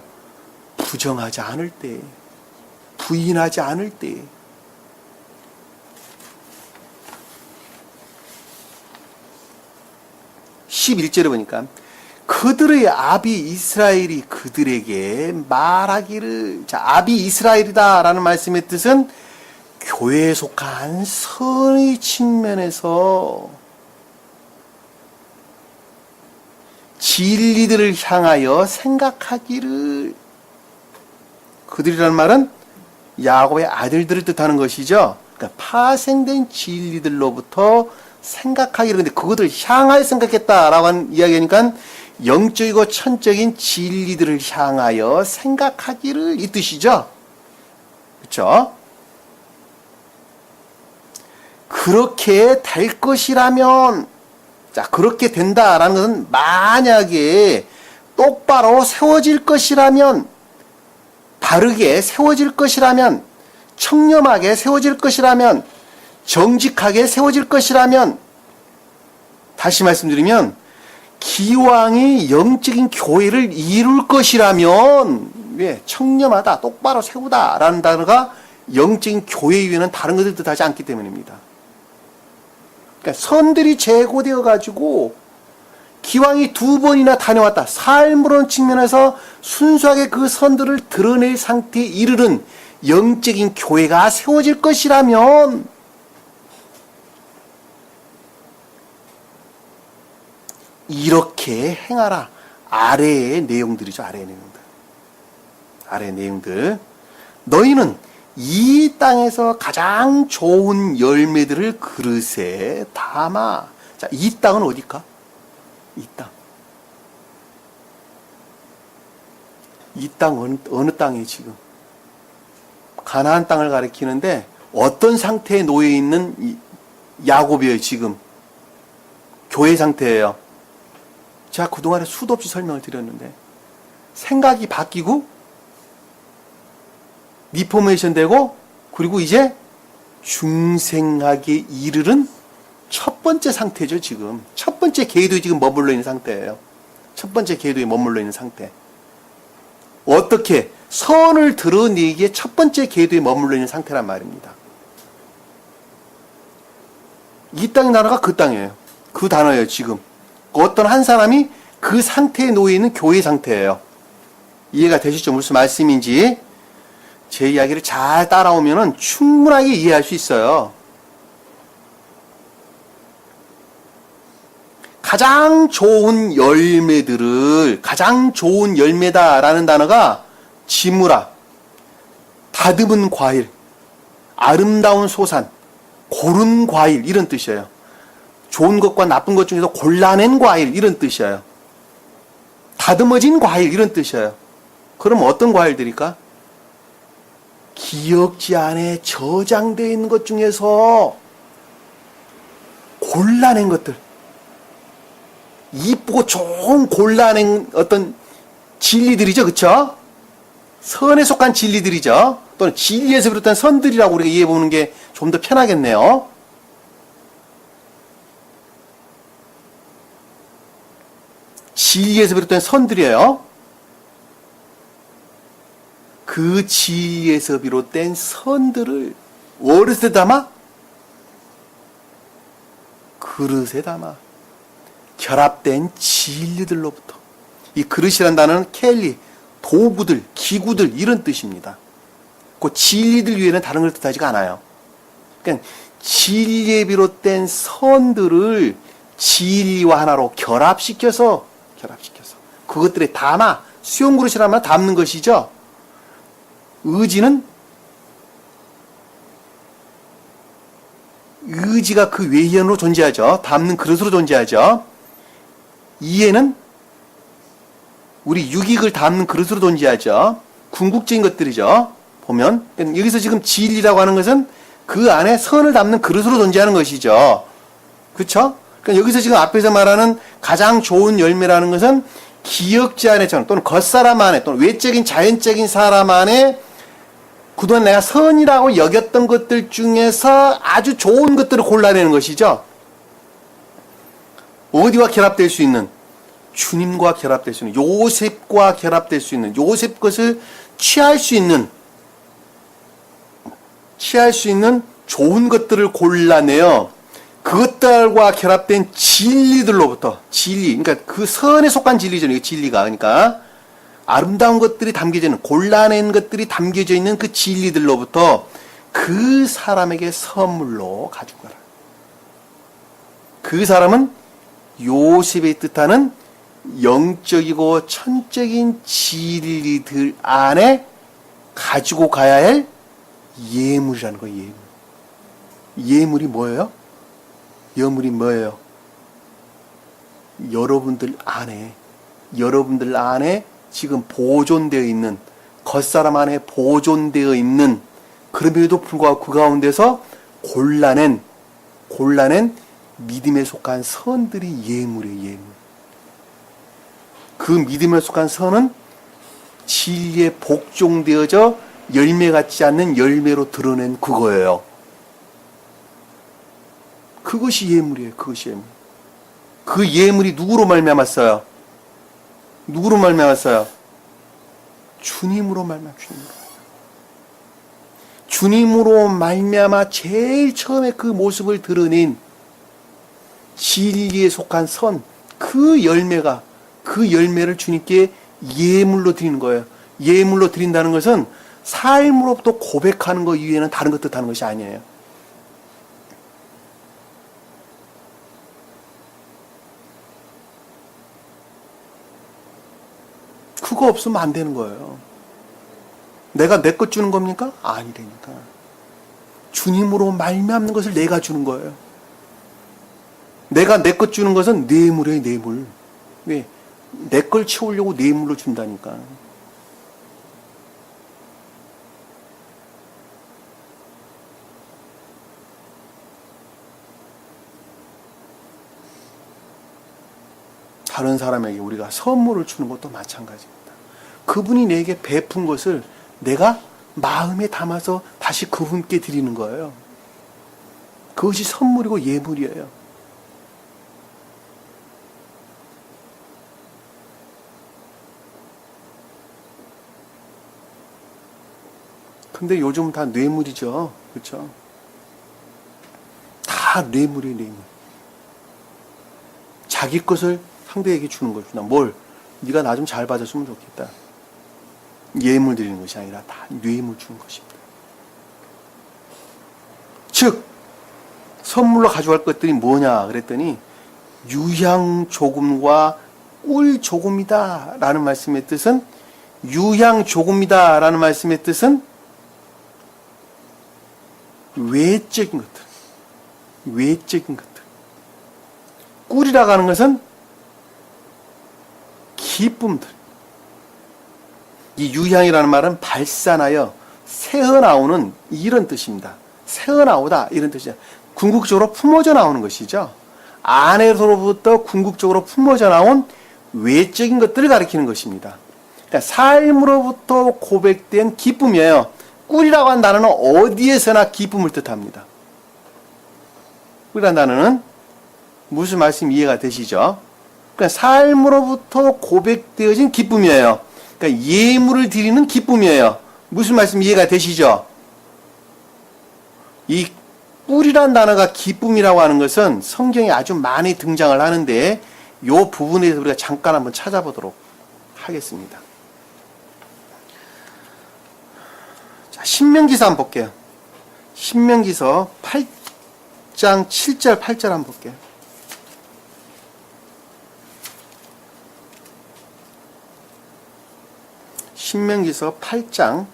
부정하지 않을 때, 부인하지 않을 때. (11절에) 보니까 그들의 아비 이스라엘이 그들에게 말하기를, 자, 아비 이스라엘이다 라는 말씀의 뜻은 교회에 속한 선의 측면에서 진리들을 향하여 생각하기를, 그들이라는 말은 야곱의 아들들을 뜻하는 것이죠. 그러니까 파생된 진리들로부터 생각하기를, 근데 그것을 향하여 생각했다라고 하는 이야기하니까 영적이고 천적인 진리들을 향하여 생각하기를 이 뜻이죠. 그렇죠? 그렇게 될 것이라면, 자, 그렇게 된다라는 것은 만약에 똑바로 세워질 것이라면, 바르게 세워질 것이라면, 청렴하게 세워질 것이라면, 정직하게 세워질 것이라면, 다시 말씀드리면 기왕이 영적인 교회를 이룰 것이라면, 왜 청렴하다, 똑바로 세우다라는 단어가 영적인 교회 이외에는 다른 것을 뜻하지 않기 때문입니다. 그러니까 선들이 제고되어 가지고 기왕이 2번이나 다녀왔다, 삶으로는 측면에서 순수하게 그 선들을 드러낼 상태에 이르는 영적인 교회가 세워질 것이라면, 이렇게 행하라. 아래의 내용들이죠. 아래의 내용들. 아래의 내용들. 너희는 이 땅에서 가장 좋은 열매들을 그릇에 담아. 자, 이 땅은 어디일까? 이 땅. 이 땅 어느 땅이에요, 지금? 가나안 땅을 가리키는데 어떤 상태에 놓여 있는 야곱이에요, 지금? 교회 상태예요. 제가 그동안에 수도 없이 설명을 드렸는데 생각이 바뀌고 리포메이션 되고 그리고 이제 중생하게 이르는 첫 번째 상태죠, 지금. 첫 번째 궤도에 지금 머물러 있는 상태예요. 첫 번째 궤도에 머물러 있는 상태. 어떻게? 선을 드러내기에 첫 번째 궤도에 머물러 있는 상태란 말입니다. 이 땅의 나라가 그 땅이에요. 그 단어예요, 지금. 어떤 한 사람이 그 상태에 놓여 있는 교회 상태예요. 이해가 되시죠? 무슨 말씀인지. 제 이야기를 잘 따라오면 충분하게 이해할 수 있어요. 가장 좋은 열매들을, 가장 좋은 열매다라는 단어가 지무라, 다듬은 과일, 아름다운 소산, 고른 과일 이런 뜻이에요. 좋은 것과 나쁜 것 중에서 골라낸 과일 이런 뜻이에요. 다듬어진 과일 이런 뜻이에요. 그럼 어떤 과일들일까? 기억지 안에 저장되어 있는 것 중에서 골라낸 것들, 이쁘고 좋은 골라낸 어떤 진리들이죠. 그쵸? 선에 속한 진리들이죠. 또는 진리에서 비롯한 선들이라고 우리가 이해해보는 게 좀 더 편하겠네요. 진리에서 비롯된 선들이에요. 그 진리에서 비롯된 선들을 어디서 담아? 그릇에 담아. 결합된 진리들로부터. 이 그릇이란 단어는 켈리, 도구들, 기구들 이런 뜻입니다. 그 진리들 위에는 다른 걸 뜻하지가 않아요. 그러니까 진리에 비롯된 선들을 진리와 하나로 결합시켜서 그것들에 담아. 수용 그릇이라면 담는 것이죠. 의지는 의지가 그 외현으로 존재하죠. 담는 그릇으로 존재하죠. 이해는 우리 육익을 담는 그릇으로 존재하죠. 궁극적인 것들이죠. 보면 여기서 지금 진리라고 하는 것은 그 안에 선을 담는 그릇으로 존재하는 것이죠. 그렇죠? 그러니까 여기서 지금 앞에서 말하는 가장 좋은 열매라는 것은 기억지 안에 또는 겉사람 안에 또는 외적인 자연적인 사람 안에 그동안 내가 선이라고 여겼던 것들 중에서 아주 좋은 것들을 골라내는 것이죠. 어디와 결합될 수 있는? 주님과 결합될 수 있는, 요셉과 결합될 수 있는, 요셉 것을 취할 수 있는 좋은 것들을 골라내어 그것들과 결합된 진리들로부터, 그러니까 그 선에 속한 진리죠. 이 진리가. 그러니까 아름다운 것들이 담겨져 있는, 골라낸 것들이 담겨져 있는 그 진리들로부터 그 사람에게 선물로 가지고 가라. 그 사람은 요셉이 뜻하는 영적이고 천적인 진리들 안에 가지고 가야 할 예물이라는 거예요. 예물. 예물이 뭐예요? 예물이 뭐예요? 여러분들 안에 지금 보존되어 있는, 겉사람 안에 보존되어 있는, 그럼에도 불구하고 그 가운데서 골라낸 믿음에 속한 선들이 예물이에요. 예물. 그 믿음에 속한 선은 진리에 복종되어져 열매 같지 않는 열매로 드러낸 그거예요. 그것이 예물이에요. 그것이 예물. 그 예물이 누구로 말미암았어요? 누구로 말미암았어요? 주님으로 말미암아. 주님으로 말미암아 제일 처음에 그 모습을 드러낸 진리에 속한 선, 그 열매를 주님께 예물로 드리는 거예요. 예물로 드린다는 것은 삶으로부터 고백하는 것 이외에는 다른 것 뜻하는 것이 아니에요. 그거 없으면 안 되는 거예요. 내가 내 것 주는 겁니까? 아니라니까. 주님으로 말미암는 것을 내가 주는 거예요. 내가 내 것 주는 것은 뇌물이에요, 뇌물. 왜? 내 걸 채우려고 뇌물로 준다니까. 다른 사람에게 우리가 선물을 주는 것도 마찬가지입니다. 그분이 내게 베푼 것을 내가 마음에 담아서 다시 그분께 드리는 거예요. 그것이 선물이고 예물이에요. 근데 요즘 다 뇌물이죠. 그렇죠? 다 뇌물이에요, 뇌물. 자기 것을 상대에게 주는 것이다. 뭘? 네가 나 좀 잘 봐줬으면 좋겠다. 예물 드리는 것이 아니라 다 뇌물 주는 것입니다. 즉 선물로 가져갈 것들이 뭐냐 그랬더니 유향 조금과 꿀 조금이다 라는 말씀의 뜻은, 유향 조금이다 라는 말씀의 뜻은 외적인 것들, 외적인 것들. 꿀이라고 하는 것은 기쁨들. 이 유향이라는 말은 발산하여 새어나오는 이런 뜻입니다. 새어나오다 이런 뜻이죠. 궁극적으로 품어져 나오는 것이죠. 안에서로부터 궁극적으로 품어져 나온 외적인 것들을 가리키는 것입니다. 그러니까 삶으로부터 고백된 기쁨이에요. 꿀이라고 한 단어는 어디에서나 기쁨을 뜻합니다. 꿀이라는 단어는 무슨 말씀 이해가 되시죠? 그러니까 삶으로부터 고백되어진 기쁨이에요. 그러니까 예물을 드리는 기쁨이에요. 무슨 말씀 이해가 되시죠? 이 꿀이란 단어가 기쁨이라고 하는 것은 성경에 아주 많이 등장을 하는데 이 부분에 대해서 우리가 잠깐 한번 찾아보도록 하겠습니다. 자, 신명기서 한번 볼게요. 신명기서 8장 7절 8절 한번 볼게요. 신명기서 8장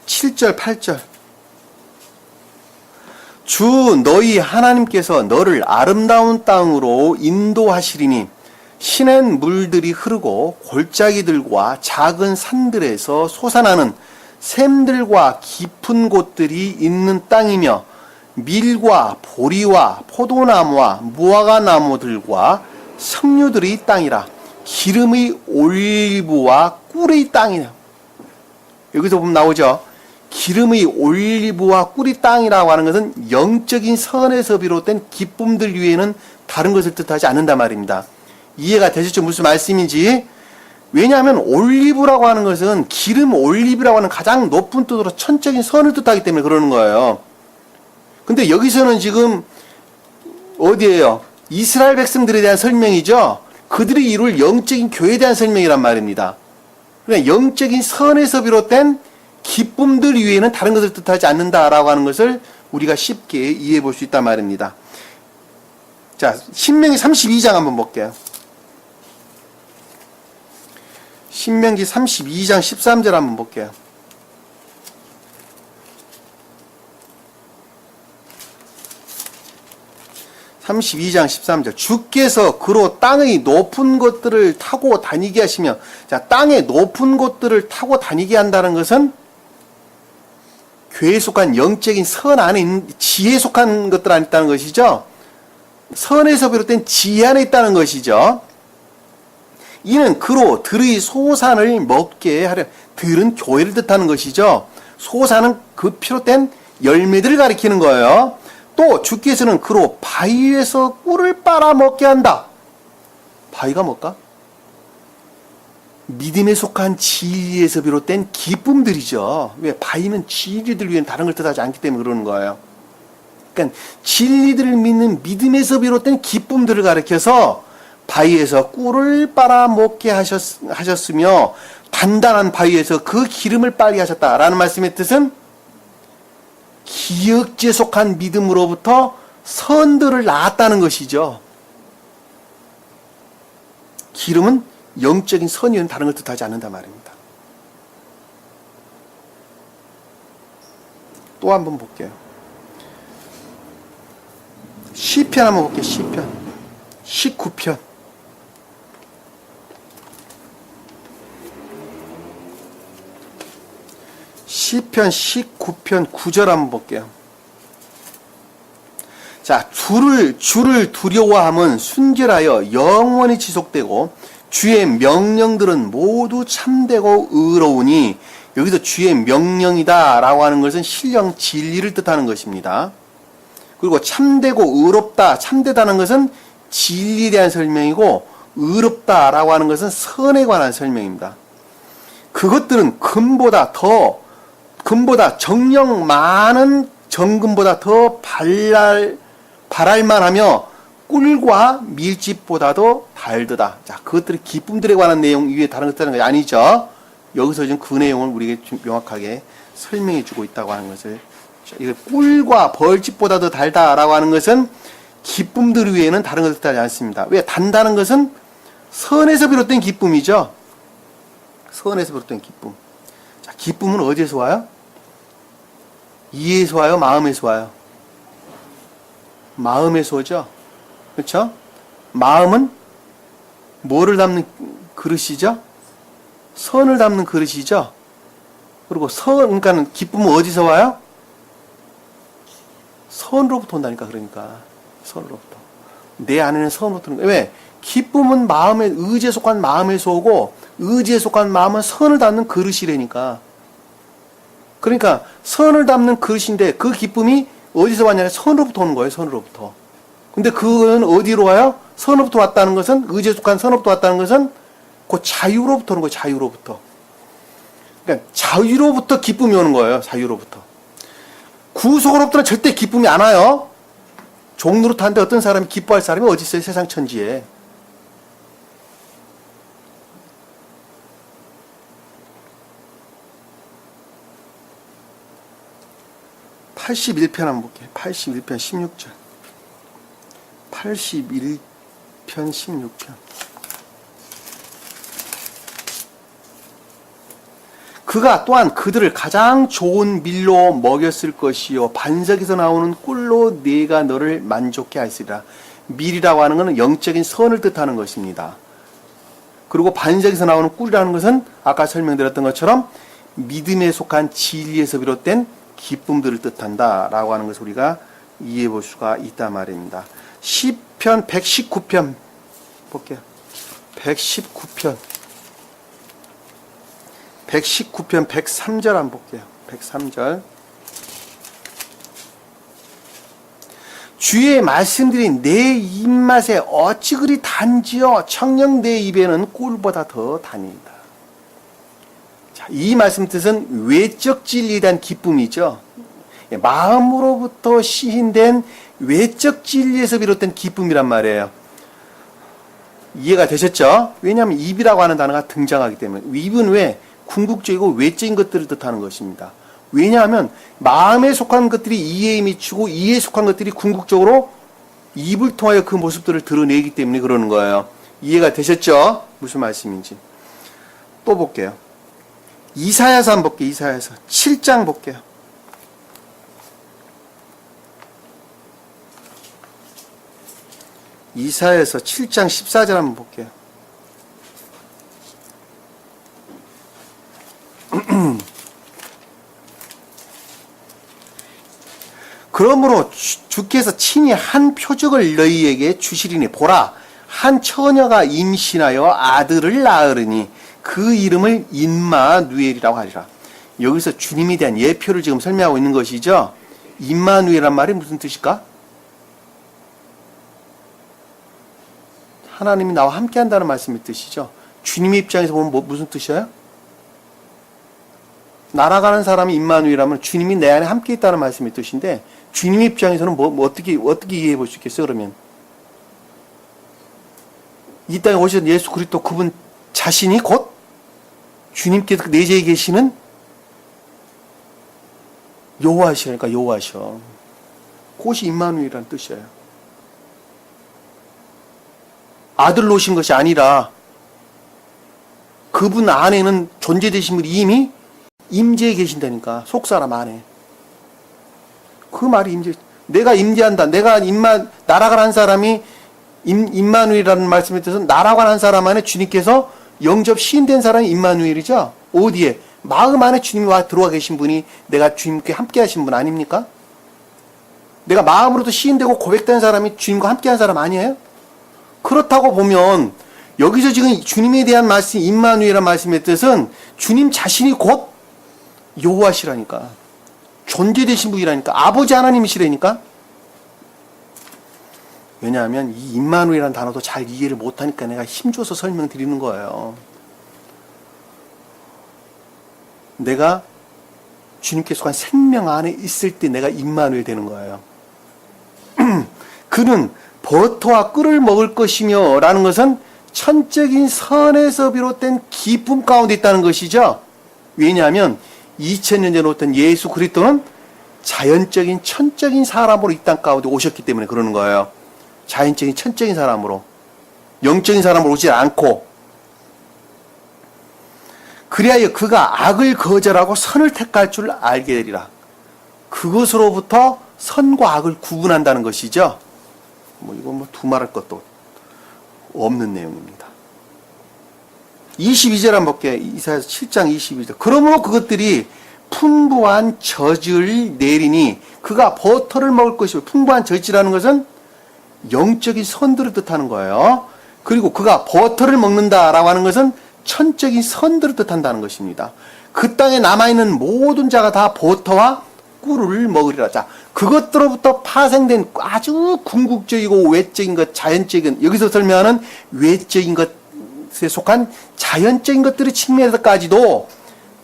7절 8절. 주 너희 하나님께서 너를 아름다운 땅으로 인도하시리니 시냇 물들이 흐르고 골짜기들과 작은 산들에서 솟아나는 샘들과 깊은 곳들이 있는 땅이며 밀과 보리와 포도나무와 무화과 나무들과 석류들이 땅이라. 기름의 올리브와 꿀의 땅이냐. 여기서 보면 나오죠. 기름의 올리브와 꿀의 땅이라고 하는 것은 영적인 선에서 비롯된 기쁨들 위에는 다른 것을 뜻하지 않는단 말입니다. 이해가 되셨죠? 무슨 말씀인지. 왜냐하면 올리브라고 하는 것은 기름 올리브라고 하는 가장 높은 뜻으로 천적인 선을 뜻하기 때문에 그러는 거예요. 근데 여기서는 지금 어디예요? 이스라엘 백성들에 대한 설명이죠. 그들이 이룰 영적인 교회에 대한 설명이란 말입니다. 그러니까 영적인 선에서 비롯된 기쁨들 위에는 다른 것을 뜻하지 않는다라고 하는 것을 우리가 쉽게 이해해 볼 수 있단 말입니다. 자, 신명기 32장 한번 볼게요. 신명기 32장 13절 한번 볼게요. 32장 13절. 주께서 그로 땅의 높은 곳들을 타고 다니게 하시며, 자, 땅의 높은 곳들을 타고 다니게 한다는 것은 교회에 속한 영적인 선 안에 있는 지혜에 속한 것들 안에 있다는 것이죠. 선에서 비롯된 지혜 안에 있다는 것이죠. 이는 그로 들의 소산을 먹게 하려. 들은 교회를 뜻하는 것이죠. 소산은 그 비롯된 열매들을 가리키는 거예요. 또 주께서는 그로 바위에서 꿀을 빨아먹게 한다. 바위가 뭘까? 믿음에 속한 진리에서 비롯된 기쁨들이죠. 왜? 바위는 진리들 위한 다른 걸 뜻하지 않기 때문에 그러는 거예요. 그러니까 진리들을 믿는 믿음에서 비롯된 기쁨들을 가리켜서 바위에서 꿀을 빨아먹게 하셨으며 단단한 바위에서 그 기름을 빨게 하셨다라는 말씀의 뜻은 기역지에 속한 믿음으로부터 선들을 낳았다는 것이죠. 기름은 영적인 선이면 다른 걸 뜻하지 않는다 말입니다. 또 한번 볼게요. 시편 한번 볼게요. 시편 19편. 시편 19편 9절 한번 볼게요. 자, 주를 두려워함은 순결하여 영원히 지속되고 주의 명령들은 모두 참되고 의로우니, 여기서 주의 명령이다 라고 하는 것은 신령 진리를 뜻하는 것입니다. 그리고 참되고 의롭다, 참되다는 것은 진리에 대한 설명이고 의롭다 라고 하는 것은 선에 관한 설명입니다. 그것들은 금보다 정령 많은 정금보다 더 발랄만하며 꿀과 밀집보다도 달더다. 자, 그것들이 기쁨들에 관한 내용 이외에 다른 것들은 아니죠. 여기서 지금 그 내용을 우리에게 명확하게 설명해 주고 있다고 하는 것을, 이거 꿀과 벌집보다 더 달다라고 하는 것은 기쁨들 위에는 다른 것을 뜻하지 않습니다. 왜? 단다는 것은 선에서 비롯된 기쁨이죠. 선에서 비롯된 기쁨. 자, 기쁨은 어디에서 와요? 이에서 와요? 마음에서 와요? 마음에서 오죠? 그렇죠? 마음은 뭐를 담는 그릇이죠? 선을 담는 그릇이죠? 그리고 그러니까 기쁨은 어디서 와요? 선으로부터 온다니까. 그러니까 선으로부터. 내 안에는 선으로부터 오는 거예요. 왜? 기쁨은 마음의 의지에 속한 마음에서 오고, 의지에 속한 마음은 선을 담는 그릇이라니까. 그러니까 선을 담는 그릇인데 그 기쁨이 어디서 왔냐면 선으로부터 오는 거예요. 선으로부터. 근데 그건 어디로 와요? 선으로부터 왔다는 것은, 의지에 속한 선으로부터 왔다는 것은 그 자유로부터 오는 거예요. 자유로부터. 그러니까 자유로부터 기쁨이 오는 거예요. 자유로부터. 구속으로부터는 절대 기쁨이 안 와요. 종노릇하는데 어떤 사람이 기뻐할 사람이 어디 있어요? 세상 천지에. (81편) 한번 볼게요. 81편 16절. 81편 16편. 그가 또한 그들을 가장 좋은 밀로 먹였을 것이요 반석에서 나오는 꿀로 네가 너를 만족해 하시리라. 밀이라고 하는 것은 영적인 선을 뜻하는 것입니다. 그리고 반석에서 나오는 꿀이라는 것은 아까 설명드렸던 것처럼 믿음에 속한 진리에서 비롯된 기쁨들을 뜻한다라고 하는 것을 우리가 이해해 볼 수가 있단 말입니다. 시편 119편 볼게요. 119편 103절 한번 볼게요. 103절. 주의 말씀들이 내 입맛에 어찌 그리 단지요 청령 내 입에는 꿀보다 더 다니이다. 자, 이 말씀 뜻은 외적 진리에 대한 기쁨이죠. 마음으로부터 시인된 외적 진리에서 비롯된 기쁨이란 말이에요. 이해가 되셨죠? 왜냐하면 입이라고 하는 단어가 등장하기 때문에. 입은 왜? 궁극적이고 외적인 것들을 뜻하는 것입니다. 왜냐하면 마음에 속한 것들이 이해에 미치고 이해에 속한 것들이 궁극적으로 입을 통하여 그 모습들을 드러내기 때문에 그러는 거예요. 이해가 되셨죠? 무슨 말씀인지. 또 볼게요. 이사야서 한번 볼게요. 이사야서 7장 볼게요. 이사야서 7장 14절 한번 볼게요. 그러므로 주께서 친히 한 표적을 너희에게 주시리니 보라, 한 처녀가 임신하여 아들을 낳으리니 그 이름을 임마누엘이라고 하리라. 여기서 주님에 대한 예표를 지금 설명하고 있는 것이죠. 임마누엘이란 말이 무슨 뜻일까? 하나님이 나와 함께 한다는 말씀의 뜻이죠. 주님의 입장에서 보면 무슨 뜻이에요? 날아가는 사람이 임마누엘이라면 주님이 내 안에 함께 있다는 말씀의 뜻인데, 주님의 입장에서는 어떻게 이해해 볼 수 있겠어요, 그러면? 이 땅에 오신 예수 그리스도 그분 자신이 곧 주님께서 내재해 계시는 여호와시라니까, 여호와셔. 그것이 임마누엘이라는 뜻이에요. 아들로 오신 것이 아니라 그분 안에는 존재되신 분이 이미 임재해 계신다니까, 속사람 안에. 그 말이 내가 임재한다. 날아가는 사람이 임마누엘이라는 말씀에 뜻은 날아가는 사람 안에 주님께서 영접 시인된 사람이 임마누엘이죠. 어디에? 마음 안에 주님이 와 들어와 계신 분이 내가 주님께 함께 하신 분 아닙니까? 내가 마음으로도 시인되고 고백된 사람이 주님과 함께 한 사람 아니에요? 그렇다고 보면 여기서 지금 주님에 대한 말씀, 임마누엘이라는 말씀의 뜻은 주님 자신이 곧 여호와시라니까, 존재되신 분이라니까, 아버지 하나님이시라니까. 왜냐하면 이 임마누엘이라는 단어도 잘 이해를 못하니까 내가 힘줘서 설명드리는 거예요. 내가 주님께 속한 생명 안에 있을 때 내가 임마누엘 되는 거예요. 그는 버터와 꿀을 먹을 것이며 라는 것은 천적인 선에서 비롯된 기쁨 가운데 있다는 것이죠. 왜냐하면 2000년 전에 오던 예수 그리스도는 자연적인 천적인 사람으로 이 땅 가운데 오셨기 때문에 그러는 거예요. 자연적인 천적인 사람으로, 영적인 사람으로 오지 않고, 그리하여 그가 악을 거절하고 선을 택할 줄 알게 되리라. 그것으로부터 선과 악을 구분한다는 것이죠. 이건 두말할 것도 없는 내용입니다. 22절 한번 볼게요. 이사야서 7장 22절. 그러므로 그것들이 풍부한 젖을 내리니 그가 버터를 먹을 것이고, 풍부한 젖이라는 것은 영적인 선들을 뜻하는 거예요. 그리고 그가 버터를 먹는다라고 하는 것은 천적인 선들을 뜻한다는 것입니다. 그 땅에 남아있는 모든 자가 다 버터와 꿀을 먹으리라. 자, 그것들로부터 파생된 아주 궁극적이고 외적인 것, 자연적인, 여기서 설명하는 외적인 것에 속한 자연적인 것들의 측면에서까지도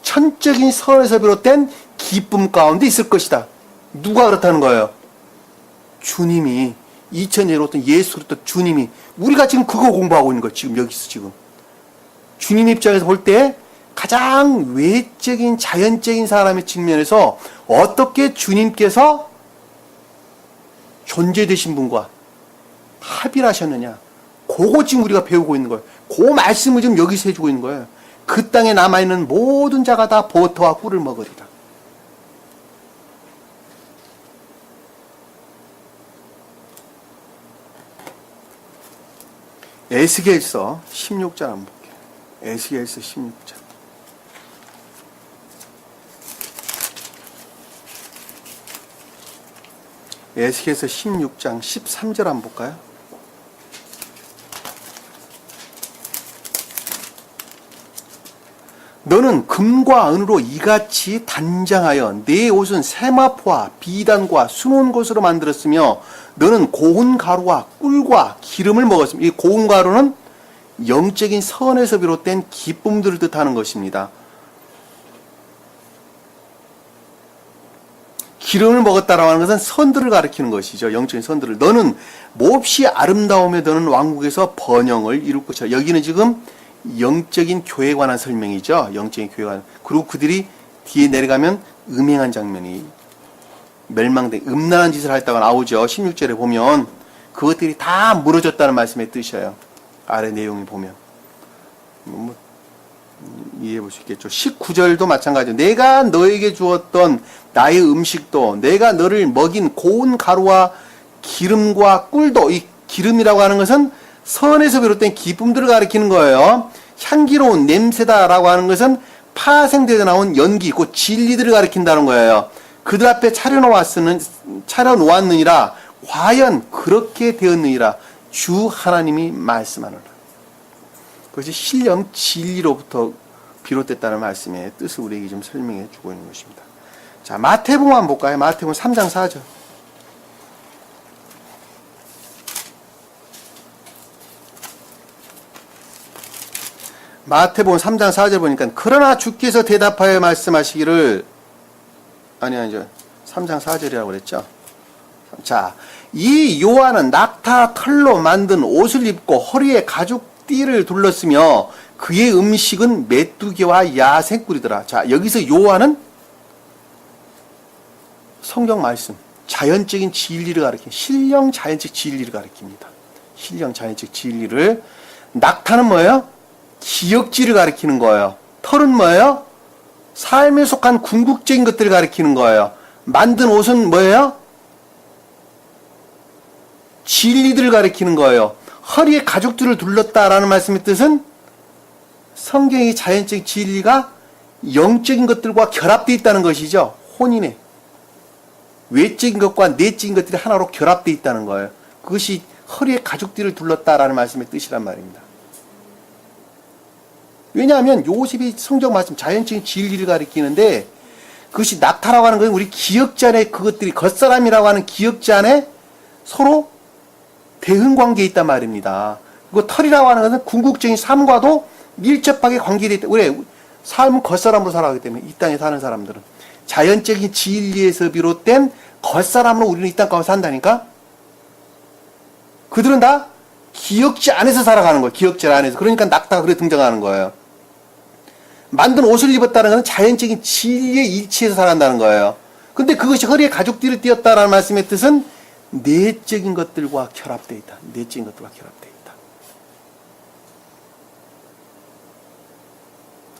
천적인 선에서 비롯된 기쁨 가운데 있을 것이다. 누가 그렇다는 거예요? 주님이, 2000년에 어떤 예수 그리스도 주님이, 우리가 지금 그거 공부하고 있는 거예요. 지금 여기서 지금. 주님 입장에서 볼 때 가장 외적인 자연적인 사람의 측면에서 어떻게 주님께서 존재되신 분과 합의를 하셨느냐, 그거 지금 우리가 배우고 있는 거예요. 그 말씀을 지금 여기서 해주고 있는 거예요. 그 땅에 남아있는 모든 자가 다 버터와 꿀을 먹으리라. 에스겔서 16장 한번 볼게요. 에스겔서 16장. 에스겔서 16장 13절 한번 볼까요? 너는 금과 은으로 이같이 단장하여 내 옷은 세마포와 비단과 수놓은 것으로 만들었으며 너는 고운 가루와 꿀과 기름을 먹었으며, 이 고운 가루는 영적인 선에서 비롯된 기쁨들을 뜻하는 것입니다. 기름을 먹었다라고 하는 것은 선들을 가리키는 것이죠. 영적인 선들을. 너는 몹시 아름다우며 너는 왕국에서 번영을 이룰 것이라. 여기는 지금 영적인 교회에 관한 설명이죠. 영적인 교회에 관한. 그리고 그들이 뒤에 내려가면 음행한 장면이, 멸망된 음란한 짓을 했다가 나오죠. 16절에 보면 그것들이 다 무너졌다는 말씀의 뜻이에요. 아래 내용을 보면 이해해 볼 수 있겠죠. 19절도 마찬가지죠. 내가 너에게 주었던 나의 음식도, 내가 너를 먹인 고운 가루와 기름과 꿀도, 이 기름이라고 하는 것은 선에서 비롯된 기쁨들을 가리키는 거예요. 향기로운 냄새다라고 하는 것은 파생되어 나온 연기, 곧 진리들을 가리킨다는 거예요. 그들 앞에 차려놓았느니라. 과연 그렇게 되었느니라. 주 하나님이 말씀하노라. 그것이 신령 진리로부터 비롯됐다는 말씀의 뜻을 우리에게 좀 설명해 주고 있는 것입니다. 자, 마태복음 한번 볼까요? 마태복음 3장 4절. 마태복음 3장 4절 보니까 그러나 주께서 대답하여 말씀하시기를 아니죠. 3장 4절이라고 그랬죠. 자, 이 요한은 낙타 털로 만든 옷을 입고 허리에 가죽띠를 둘렀으며 그의 음식은 메뚜기와 야생꿀이더라. 자, 여기서 요한은 성경 말씀, 자연적인 진리를 가리킵니다. 신령 자연적 진리를 가리킵니다. 신령 자연적 진리를. 낙타는 뭐예요? 기역지를 가리키는 거예요. 털은 뭐예요? 삶에 속한 궁극적인 것들을 가리키는 거예요. 만든 옷은 뭐예요? 진리들을 가리키는 거예요. 허리에 가죽들을 둘렀다라는 말씀의 뜻은 성경의 자연적 진리가 영적인 것들과 결합되어 있다는 것이죠. 혼인에. 외적인 것과 내적인 것들이 하나로 결합되어 있다는 거예요. 그것이 허리에 가죽띠를 둘렀다라는 말씀의 뜻이란 말입니다. 왜냐하면 요셉이 성경 말씀 자연적인 진리를 가리키는데 그것이 낙타라고 하는 것은 우리 기역지 안에 그것들이 겉사람이라고 하는 기역지 안에 서로 대응 관계에 있단 말입니다. 그리고 털이라고 하는 것은 궁극적인 삶과도 밀접하게 관계되어 있다. 우리 삶은 겉사람으로 살아가기 때문에 이 땅에 사는 사람들은 자연적인 진리에서 비롯된 겉사람으로 우리는 이 땅 가운데 산다니까. 그들은 다 기역지 안에서 살아가는 거예요. 기역지 안에서. 그러니까 낙타가 그래 등장하는 거예요. 만든 옷을 입었다는 것은 자연적인 진리의 일치에서 살아간다는 거예요. 근데 그것이 허리에 가죽띠를 띄었다라는 말씀의 뜻은 내적인 것들과 결합되어 있다. 내적인 것들과 결합되어 있다.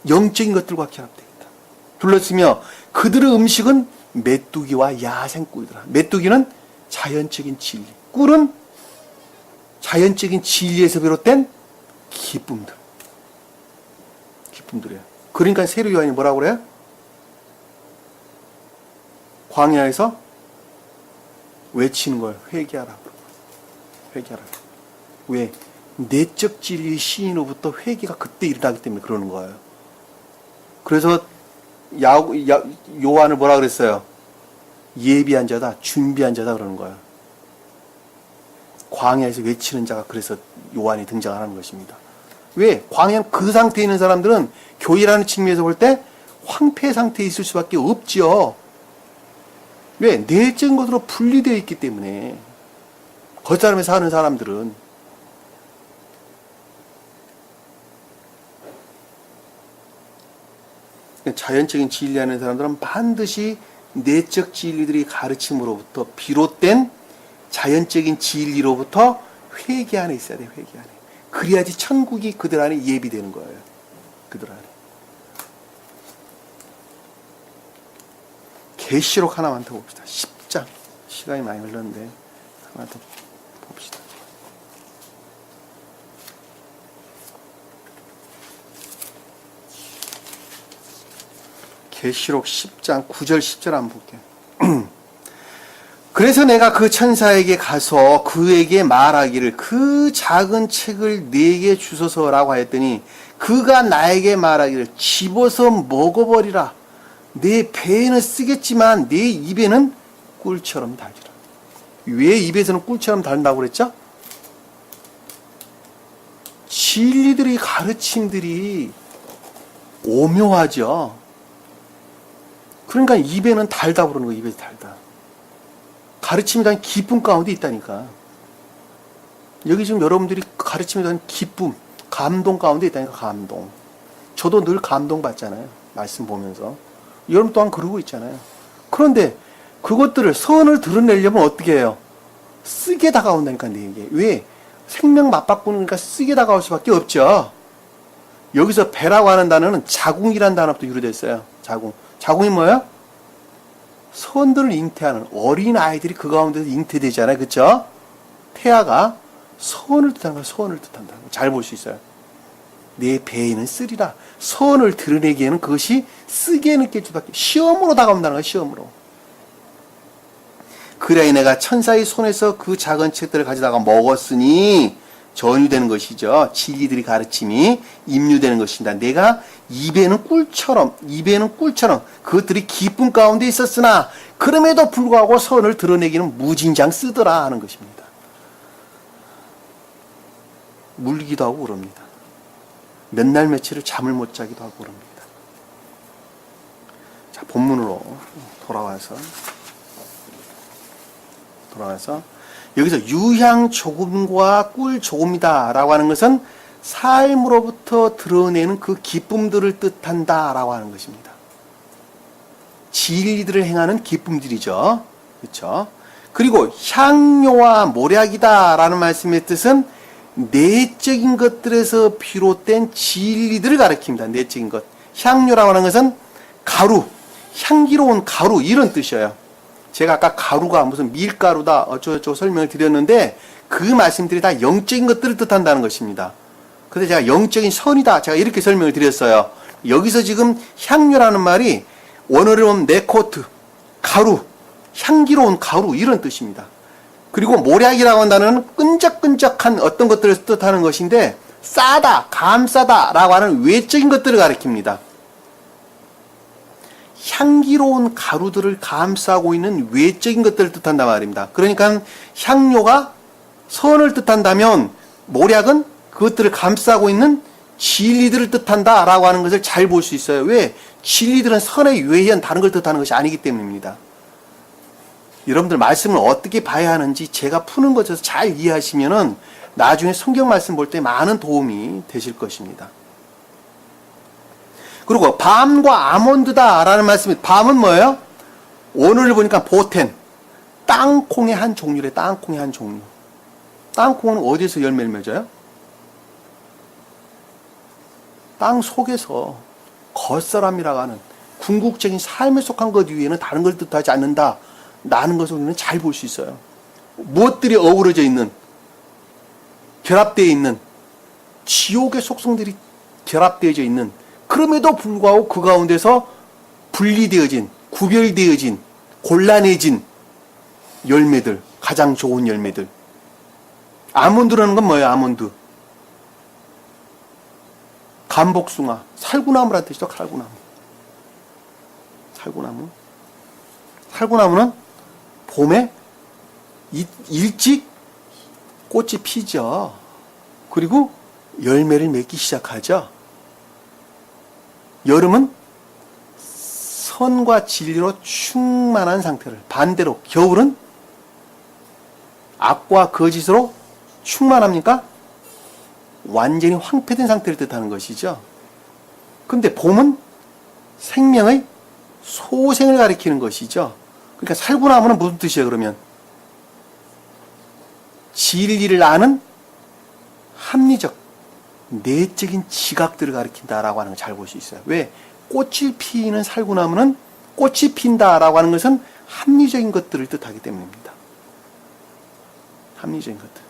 영적인 것들과 결합되어 있다. 둘렀으며 그들의 음식은 메뚜기와 야생꿀이더라. 메뚜기는 자연적인 진리. 꿀은 자연적인 진리에서 비롯된 기쁨들. 기쁨들이에요. 그러니까 세례 요한이 뭐라고 그래요? 광야에서 외치는 걸 회개하라. 회개하라. 왜? 내적 진리의 시인으로부터 회개가 그때 일어나기 때문에 그러는 거예요. 그래서 요한을 뭐라 그랬어요? 예비한 자다, 준비한 자다 그러는 거예요. 광야에서 외치는 자가 그래서 요한이 등장하는 것입니다. 왜? 광야는 그 상태에 있는 사람들은 교회라는 측면에서 볼 때 황폐 상태에 있을 수밖에 없지요. 왜? 내적인 것으로 분리되어 있기 때문에. 겉사람에 사는 사람들은. 자연적인 진리하는 사람들은 반드시 내적 진리들이 가르침으로부터 비롯된 자연적인 진리로부터 회개 안에 있어야 돼. 회개 안에. 그래야지 천국이 그들 안에 예비되는 거예요. 그들 안에. 계시록 하나만 더 봅시다. 10장. 시간이 많이 흘렀는데 하나 더 봅시다. 계시록 10장 9절 10절 한번 볼게요. 그래서 내가 그 천사에게 가서 그에게 말하기를 그 작은 책을 내게 주소서라고 하였더니 그가 나에게 말하기를 집어서 먹어버리라. 내 배에는 쓰겠지만 내 입에는 꿀처럼 달리라. 왜 입에서는 꿀처럼 달린다고 그랬죠? 진리들의 가르침들이 오묘하죠. 그러니까 입에는 달다 그러는 거예요. 입에서 달다. 가르침이 단 기쁨 가운데 있다니까. 여기 지금 여러분들이 가르침이 단 기쁨, 감동 가운데 있다니까. 감동. 저도 늘 감동 받잖아요. 말씀 보면서. 여러분 또한 그러고 있잖아요. 그런데 그것들을 선을 드러내려면 어떻게 해요? 쓰게 다가온다니까 내게. 왜? 생명 맞바꾸는 거니까 쓰게 다가올 수밖에 없죠. 여기서 배라고 하는 단어는 자궁이라는 단어부터 유래됐어요. 자궁. 자궁이 뭐예요? 선들을 잉태하는 어린 아이들이 그 가운데서 잉태되잖아요. 그렇죠? 태아가. 선을 뜻하는 거, 선을 뜻한다는 거. 잘 볼 수 있어요. 내 배에는 쓰리라. 선을 드러내기에는 그것이 쓰기에는 깰 수밖에. 시험으로 다가온다는 거야, 시험으로. 그래야 내가 천사의 손에서 그 작은 책들을 가져다가 먹었으니 전유되는 것이죠. 진리들이 가르침이 임유되는 것입니다. 내가 입에는 꿀처럼 그것들이 기쁨 가운데 있었으나 그럼에도 불구하고 선을 드러내기는 무진장 쓰더라 하는 것입니다. 물기도 하고 그럽니다. 몇 날 며칠을 잠을 못 자기도 하고 그럽니다. 자, 본문으로 돌아와서 여기서 유향 조금과 꿀 조금이다 라고 하는 것은 삶으로부터 드러내는 그 기쁨들을 뜻한다 라고 하는 것입니다. 진리들을 행하는 기쁨들이죠. 그렇죠? 그리고 향료와 모략이다 라는 말씀의 뜻은 내적인 것들에서 비롯된 진리들을 가리킵니다. 내적인 것. 향료라고 하는 것은 가루, 향기로운 가루 이런 뜻이에요. 제가 아까 가루가 무슨 밀가루다 어쩌고저쩌고 설명을 드렸는데 그 말씀들이 다 영적인 것들을 뜻한다는 것입니다. 근데 제가 영적인 선이다 제가 이렇게 설명을 드렸어요. 여기서 지금 향료라는 말이 원어를 보면 네코트, 가루, 향기로운 가루 이런 뜻입니다. 그리고 모략이라고 한다는 끈적끈적한 어떤 것들을 뜻하는 것인데 싸다, 감싸다 라고 하는 외적인 것들을 가리킵니다. 향기로운 가루들을 감싸고 있는 외적인 것들을 뜻한단 말입니다. 그러니까 향료가 선을 뜻한다면 모략은 그것들을 감싸고 있는 진리들을 뜻한다라고 하는 것을 잘 볼 수 있어요. 왜? 진리들은 선의 외현 다른 걸 뜻하는 것이 아니기 때문입니다. 여러분들 말씀을 어떻게 봐야 하는지 제가 푸는 것에서 잘 이해하시면은 나중에 성경 말씀 볼 때 많은 도움이 되실 것입니다. 그리고 밤과 아몬드다라는 말씀이 밤은 뭐예요? 오늘을 보니까 보텐, 땅콩의 한 종류래. 땅콩의 한 종류. 땅콩은 어디서 열매를 맺어요? 땅 속에서 겉사람이라고 하는 궁극적인 삶에 속한 것 위에는 다른 걸 뜻하지 않는다 라는 것을 우리는 잘 볼 수 있어요. 무엇들이 어우러져 있는, 결합되어 있는, 지옥의 속성들이 결합되어져 있는, 그럼에도 불구하고 그 가운데서 분리되어진, 구별되어진, 곤란해진 열매들, 가장 좋은 열매들. 아몬드라는 건 뭐예요? 아몬드. 감복숭아, 살구나무라는 뜻이죠. 살구나무. 살구나무. 살구나무는 봄에 일찍 꽃이 피죠. 그리고 열매를 맺기 시작하죠. 여름은 선과 진리로 충만한 상태를, 반대로 겨울은 악과 거짓으로 충만합니까? 완전히 황폐된 상태를 뜻하는 것이죠. 근데 봄은 생명의 소생을 가리키는 것이죠. 그러니까 살구나무는 무슨 뜻이에요, 그러면? 진리를 아는 합리적, 내적인 지각들을 가리킨다라고 하는 걸 잘 볼 수 있어요. 왜? 꽃을 피는 살구나무는 꽃이 핀다라고 하는 것은 합리적인 것들을 뜻하기 때문입니다. 합리적인 것들.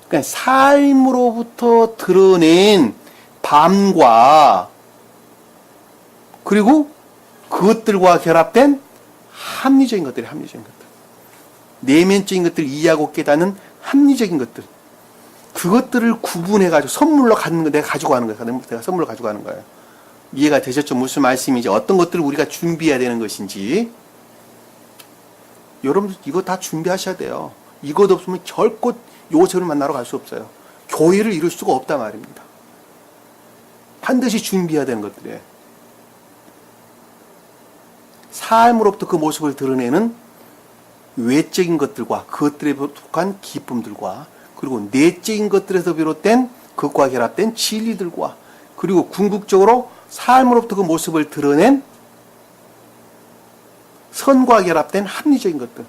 그러니까 삶으로부터 드러낸 밤과 그리고 그것들과 결합된 합리적인 것들이 합리적인 것들. 내면적인 것들을 이해하고 깨닫는 합리적인 것들. 그것들을 구분해가지고 선물로 갖는 거, 내가 가지고 가는 거예요. 내가 선물로 가지고 가는 거예요. 이해가 되셨죠? 무슨 말씀인지, 어떤 것들을 우리가 준비해야 되는 것인지. 여러분들 이거 다 준비하셔야 돼요. 이것 없으면 결코 요셉을 만나러 갈 수 없어요. 교회를 이룰 수가 없단 말입니다. 반드시 준비해야 되는 것들이에요. 삶으로부터 그 모습을 드러내는 외적인 것들과 그것들에 속한 기쁨들과 그리고 내적인 것들에서 비롯된 그것과 결합된 진리들과 그리고 궁극적으로 삶으로부터 그 모습을 드러낸 선과 결합된 합리적인 것들,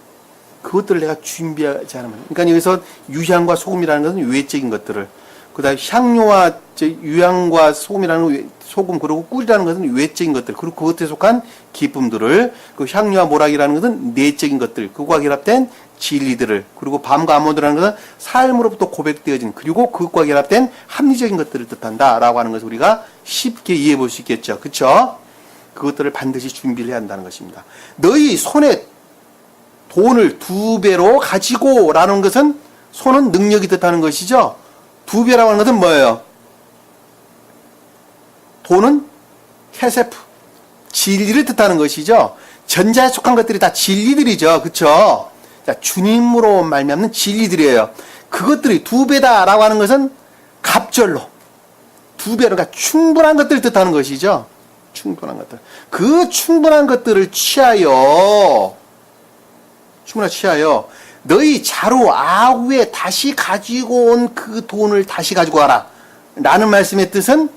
그것들을 내가 준비하지 않으면, 그러니까 여기서 유향과 소금이라는 것은 외적인 것들을, 그 다음에 향료와 유향과 소금이라는 소금 그리고 꿀이라는 것은 외적인 것들, 그리고 그것에 속한 기쁨들을, 그 향료와 모락이라는 것은 내적인 것들, 그것과 결합된 진리들을, 그리고 밤과 아몬드라는 것은 삶으로부터 고백되어진, 그리고 그것과 결합된 합리적인 것들을 뜻한다라고 하는 것을 우리가 쉽게 이해해 볼 수 있겠죠. 그렇죠? 그것들을 반드시 준비를 해야 한다는 것입니다. 너희 손에 돈을 2배로 가지고 라는 것은, 손은 능력이 뜻하는 것이죠. 2배라고 하는 것은 뭐예요? 돈은 케세프, 진리를 뜻하는 것이죠. 전자에 속한 것들이 다 진리들이죠. 그쵸? 자, 주님으로 말미암는 진리들이에요. 그것들이 2배다라고 하는 것은 갑절로 2배로, 그러니까 충분한 것들을 뜻하는 것이죠. 충분한 것들. 그 충분한 것들을 취하여 너희 자루 아우에 다시 가지고 온 그 돈을 다시 가지고 와라 라는 말씀의 뜻은,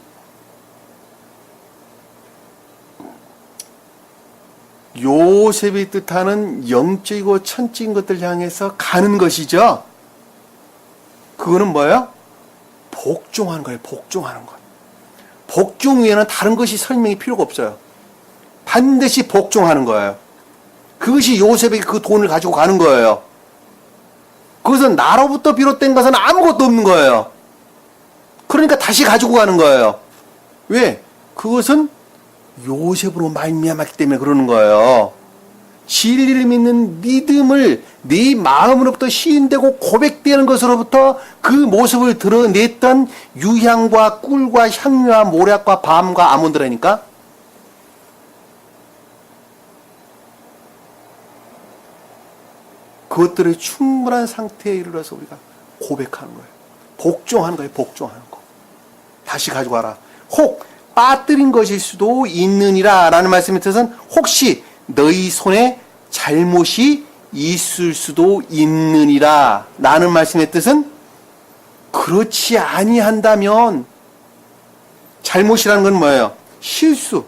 요셉이 뜻하는 영적이고 천적인 것들 향해서 가는 것이죠. 그거는 뭐예요? 복종하는 거예요. 복종하는 것. 복종 외에는 다른 것이 설명이 필요가 없어요. 반드시 복종하는 거예요. 그것이 요셉이 그 돈을 가지고 가는 거예요. 그것은 나로부터 비롯된 것은 아무것도 없는 거예요. 그러니까 다시 가지고 가는 거예요. 왜? 그것은 요셉으로 말미암았기 때문에 그러는 거예요. 진리를 믿는 믿음을 네 마음으로부터 시인되고 고백되는 것으로부터 그 모습을 드러냈던 유향과 꿀과 향료와 모략과 밤과 아몬드라니까. 그것들의 충분한 상태에 이르러서 우리가 고백하는 거예요. 복종하는 거예요. 복종하는 거. 다시 가지고 와라. 혹 빠뜨린 것일 수도 있느니라 라는 말씀의 뜻은, 혹시 너희 손에 잘못이 있을 수도 있느니라 라는 말씀의 뜻은, 그렇지 아니한다면, 잘못이라는 건 뭐예요? 실수,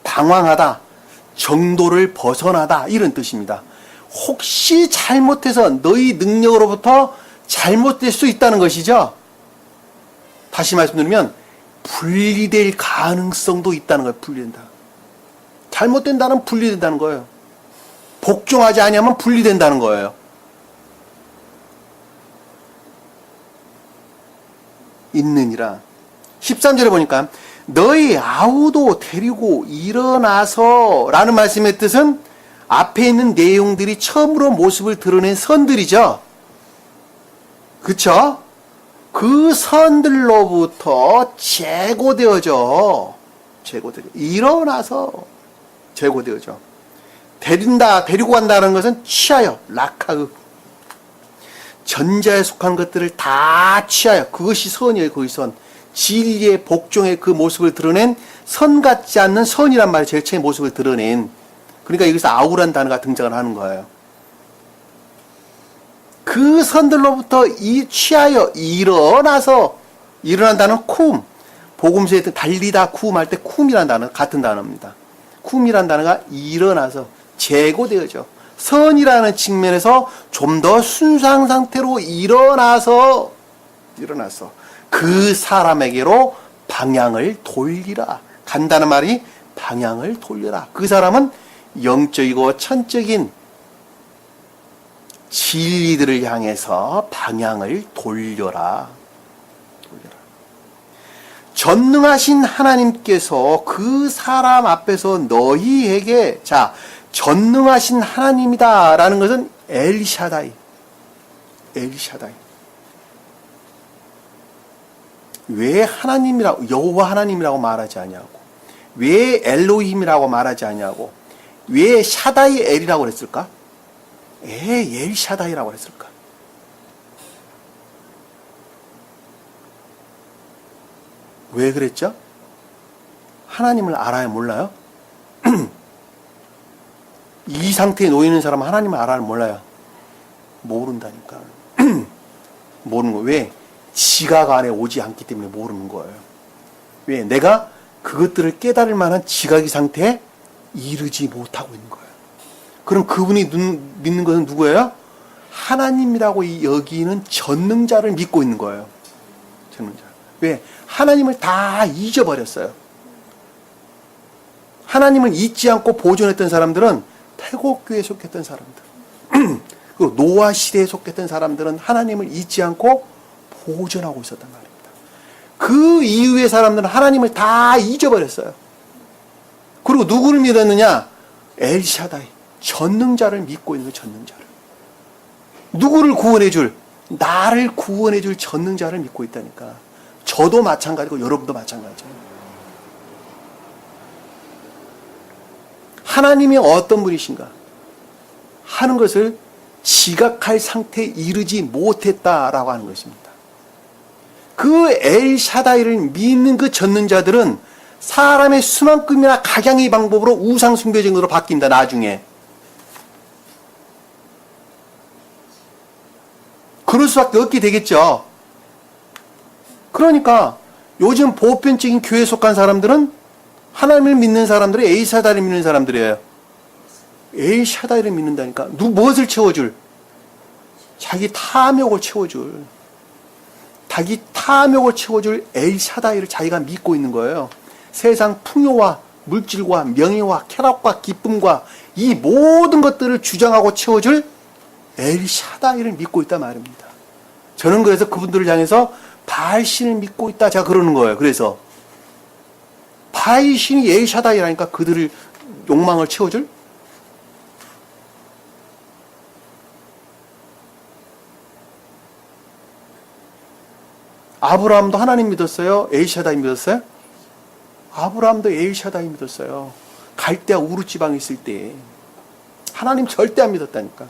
방황하다, 정도를 벗어나다, 이런 뜻입니다. 혹시 잘못해서 너희 능력으로부터 잘못될 수 있다는 것이죠. 다시 말씀드리면 분리될 가능성도 있다는 거예요. 분리된다. 잘못된다는 분리된다는 거예요. 복종하지 아니하면 분리된다는 거예요. 있느니라. 13절에 보니까 너희 아우도 데리고 일어나서 라는 말씀의 뜻은, 앞에 있는 내용들이 처음으로 모습을 드러낸 선들이죠. 그쵸? 그 선들로부터 제고되어져. 일어나서 제고되어져. 데리고 간다는 것은 취하여, 라카으. 전자에 속한 것들을 다 취하여, 그것이 선이에요. 그것이 선. 진리의 복종의 그 모습을 드러낸 선 같지 않는 선이란 말이에요. 제일 처음에 모습을 드러낸. 그러니까 여기서 아우란 단어가 등장을 하는 거예요. 그 선들로부터 취하여 일어나서, 일어난다는 쿰, 복음서에 달리다 쿰 할 때 쿰이라는 단어, 같은 단어입니다. 쿰이라는 단어가 일어나서 제고되어져. 선이라는 측면에서 좀 더 순수한 상태로 일어나서 그 사람에게로 방향을 돌리라. 간다는 말이 방향을 돌려라. 그 사람은 영적이고 천적인 진리들을 향해서 방향을 돌려라. 전능하신 하나님께서 그 사람 앞에서 너희에게, 자, 전능하신 하나님이다 라는 것은 엘샤다이. 왜 하나님이라고, 여호와 하나님이라고 말하지 않냐고, 왜 엘로힘이라고 말하지 않냐고, 왜 샤다이 엘이라고 그랬을까? 엘샤다이라고 그랬을까? 왜 그랬죠? 하나님을 알아요? 몰라요? 이 상태에 놓이는 사람은 하나님을 알아요? 몰라요? 모른다니까. 모르는 거예요. 왜? 지각 안에 오지 않기 때문에 모르는 거예요. 왜? 내가 그것들을 깨달을 만한 지각의 상태에 이르지 못하고 있는 거예요. 그럼 그분이 믿는 것은 누구예요? 하나님이라고 여기는 전능자를 믿고 있는 거예요. 젖는 자를. 왜? 하나님을 다 잊어버렸어요. 하나님을 잊지 않고 보존했던 사람들은 태국교에 속했던 사람들, 그리고 노아 시대에 속했던 사람들은 하나님을 잊지 않고 보존하고 있었단 말입니다. 그 이후의 사람들은 하나님을 다 잊어버렸어요. 그리고 누구를 믿었느냐? 엘샤다이, 전능자를 믿고 있는 전능자를. 누구를 구원해줄? 나를 구원해줄 전능자를 믿고 있다니까. 저도 마찬가지고 여러분도 마찬가지예요. 하나님이 어떤 분이신가 하는 것을 지각할 상태에 이르지 못했다라고 하는 것입니다. 그 엘샤다이를 믿는 그 전능자들은 사람의 수만큼이나 각양의 방법으로 우상 숭배쟁으로 바뀐다. 나중에 그럴 수밖에 없게 되겠죠. 그러니까 요즘 보편적인 교회에 속한 사람들은 하나님을 믿는 사람들이 엘샤다이를 믿는 사람들이에요. 엘샤다이를 믿는다니까. 무엇을 채워줄? 자기 탐욕을 채워줄. 자기 탐욕을 채워줄 엘샤다이를 자기가 믿고 있는 거예요. 세상 풍요와 물질과 명예와 쾌락과 기쁨과 이 모든 것들을 주장하고 채워줄 엘샤다이를 믿고 있단 말입니다. 저는 그래서 그분들을 향해서 바알신을 믿고 있다 제가 그러는 거예요. 그래서 바알신이 엘샤다이라니까 그들을 욕망을 채워줄. 아브라함도 하나님 믿었어요? 엘샤다이 믿었어요? 아브라함도 엘샤다이 믿었어요. 갈대아 우르 지방에 있을 때 하나님 절대 안 믿었다니까.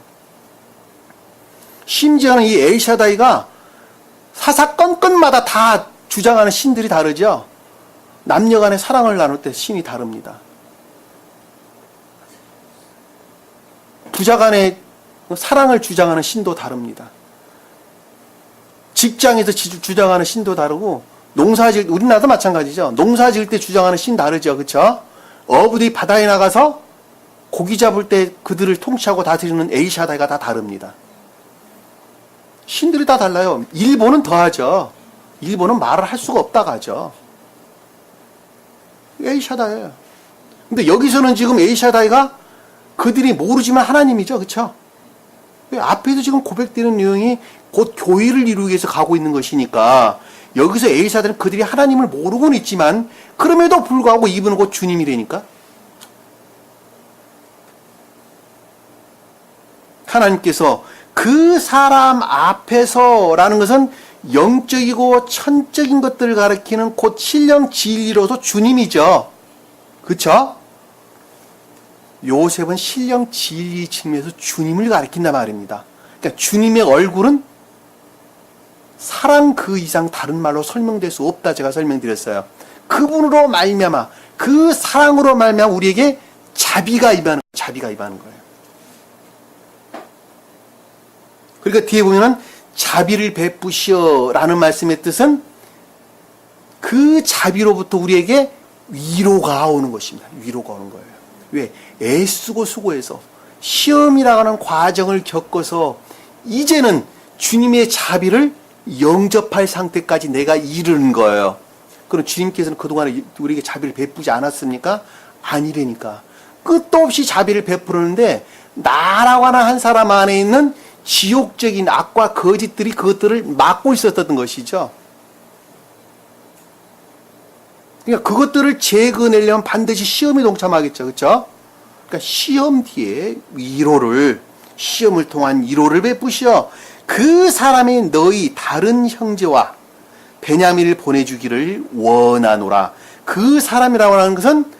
심지어는 이 엘샤다이가 사사건건마다 다 주장하는 신들이 다르죠. 남녀 간의 사랑을 나눌 때 신이 다릅니다. 부자 간의 사랑을 주장하는 신도 다릅니다. 직장에서 주장하는 신도 다르고, 우리나라도 마찬가지죠. 농사 지을 때 주장하는 신 다르죠. 그쵸? 어부들이 바다에 나가서 고기 잡을 때 그들을 통치하고 다스리는 엘샤다이가 다 다릅니다. 신들이 다 달라요. 일본은 더하죠. 일본은 말을 할 수가 없다고 하죠. 엘샤다이예요. 근데 여기서는 지금 엘샤다이가 그들이 모르지만 하나님이죠. 그쵸? 앞에도 지금 고백되는 내용이 곧 교회를 이루기 위해서 가고 있는 것이니까 여기서 엘샤다이는 그들이 하나님을 모르고는 있지만 그럼에도 불구하고 이분은 곧 주님이라니까. 하나님께서 그 사람 앞에서라는 것은 영적이고 천적인 것들을 가리키는 곧 신령 진리로서 주님이죠. 그쵸? 요셉은 신령 진리 측면에서 주님을 가리킨단 말입니다. 그러니까 주님의 얼굴은 사랑 그 이상 다른 말로 설명될 수 없다 제가 설명드렸어요. 그분으로 말미암아 그 사랑으로 말미암아 우리에게 자비가 임하는 거예요. 그러니까 뒤에 보면은 자비를 베푸시어라는 말씀의 뜻은 그 자비로부터 우리에게 위로가 오는 것입니다. 위로가 오는 거예요. 왜? 애쓰고 수고해서 시험이라고 하는 과정을 겪어서 이제는 주님의 자비를 영접할 상태까지 내가 이르는 거예요. 그럼 주님께서는 그동안에 우리에게 자비를 베푸지 않았습니까? 아니라니까. 끝도 없이 자비를 베푸는데 나라고 하는 한 사람 안에 있는 지옥적인 악과 거짓들이 그것들을 막고 있었던 것이죠. 그러니까 그것들을 제거내려면 반드시 시험에 동참하겠죠. 그렇죠? 그러니까 시험 뒤에 시험을 통한 위로를 베푸시어 그 사람이 너희 다른 형제와 베냐민을 보내주기를 원하노라. 그 사람이라고 하는 것은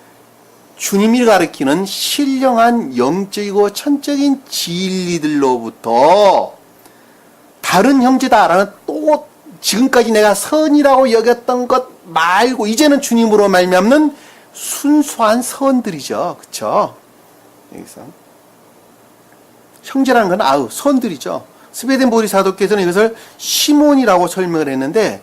주님이 가리키는 신령한 영적이고 천적인 진리들로부터 다른 형제다라는 또 지금까지 내가 선이라고 여겼던 것 말고 이제는 주님으로 말미암는 순수한 선들이죠. 그렇죠? 여기서 형제라는 건 선들이죠. 스베덴 보리사도께서는 이것을 시몬이라고 설명을 했는데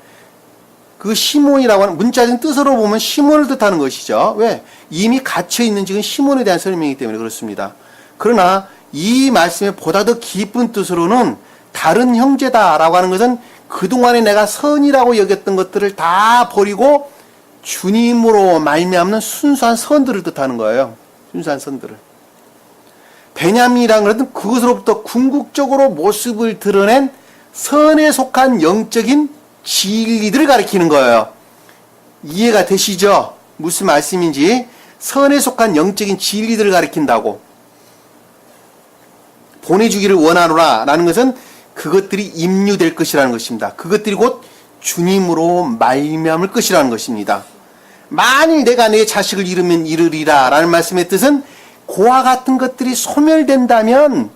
그 시몬이라고 하는 문자적인 뜻으로 보면 시몬을 뜻하는 것이죠. 왜? 이미 갇혀있는 지금 시몬에 대한 설명이기 때문에 그렇습니다. 그러나 이 말씀의 보다 더 깊은 뜻으로는 다른 형제다라고 하는 것은 그동안에 내가 선이라고 여겼던 것들을 다 버리고 주님으로 말미암는 순수한 선들을 뜻하는 거예요. 순수한 선들을. 베냐민이라는 것은 그것으로부터 궁극적으로 모습을 드러낸 선에 속한 영적인 진리들을 가리키는 거예요. 이해가 되시죠? 무슨 말씀인지. 선에 속한 영적인 진리들을 가리킨다고. 보내주기를 원하노라 라는 것은 그것들이 임류될 것이라는 것입니다. 그것들이 곧 주님으로 말미암을 것이라는 것입니다. 만일 내가 내 자식을 잃으면 잃으리라 라는 말씀의 뜻은 그와 같은 것들이 소멸된다면,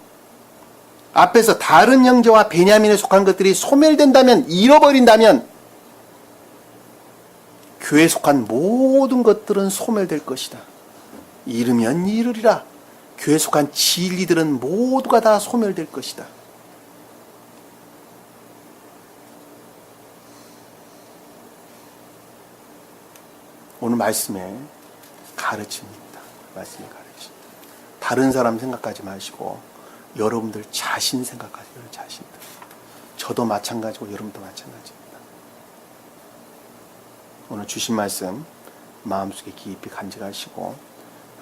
앞에서 다른 형제와 베냐민에 속한 것들이 소멸된다면, 잃어버린다면 교회에 속한 모든 것들은 소멸될 것이다. 잃으면 잃으리라. 교회에 속한 진리들은 모두가 다 소멸될 것이다. 오늘 말씀의 가르침입니다. 말씀의 가르침. 다른 사람 생각하지 마시고 여러분들 자신 생각하세요. 여러분 자신들. 저도 마찬가지고 여러분도 마찬가지입니다. 오늘 주신 말씀 마음속에 깊이 간직하시고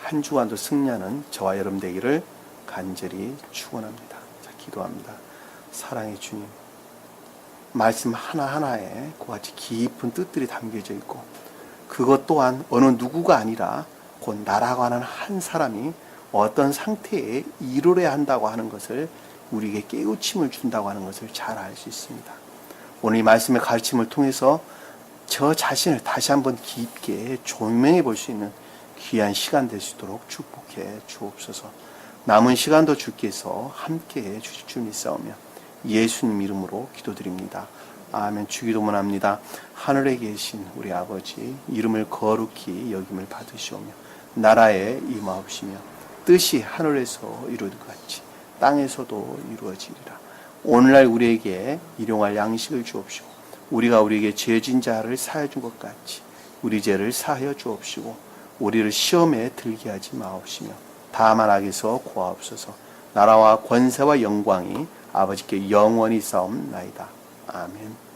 한 주간도 승리하는 저와 여러분 되기를 간절히 축원합니다. 자, 기도합니다. 사랑의 주님, 말씀 하나하나에 그와 같이 깊은 뜻들이 담겨져 있고 그것 또한 어느 누구가 아니라 곧 나라고 하는 한 사람이 어떤 상태에 이르러야 한다고 하는 것을 우리에게 깨우침을 준다고 하는 것을 잘 알 수 있습니다. 오늘 이 말씀의 가르침을 통해서 저 자신을 다시 한번 깊게 조명해 볼 수 있는 귀한 시간 될 수 있도록 축복해 주옵소서. 남은 시간도 주께서 함께해 주실 줄 믿사오며 예수님 이름으로 기도드립니다. 아멘. 주기도문 합니다. 하늘에 계신 우리 아버지, 이름을 거룩히 여김을 받으시오며 나라에 임하옵시며 뜻이 하늘에서 이루어진 것 같이 땅에서도 이루어지리라. 오늘날 우리에게 일용할 양식을 주옵시고 우리가 우리에게 죄진 자를 사하여 준 것 같이 우리 죄를 사하여 주옵시고 우리를 시험에 들게 하지 마옵시며 다만 악에서 구하옵소서. 나라와 권세와 영광이 아버지께 영원히 싸움나이다. 아멘.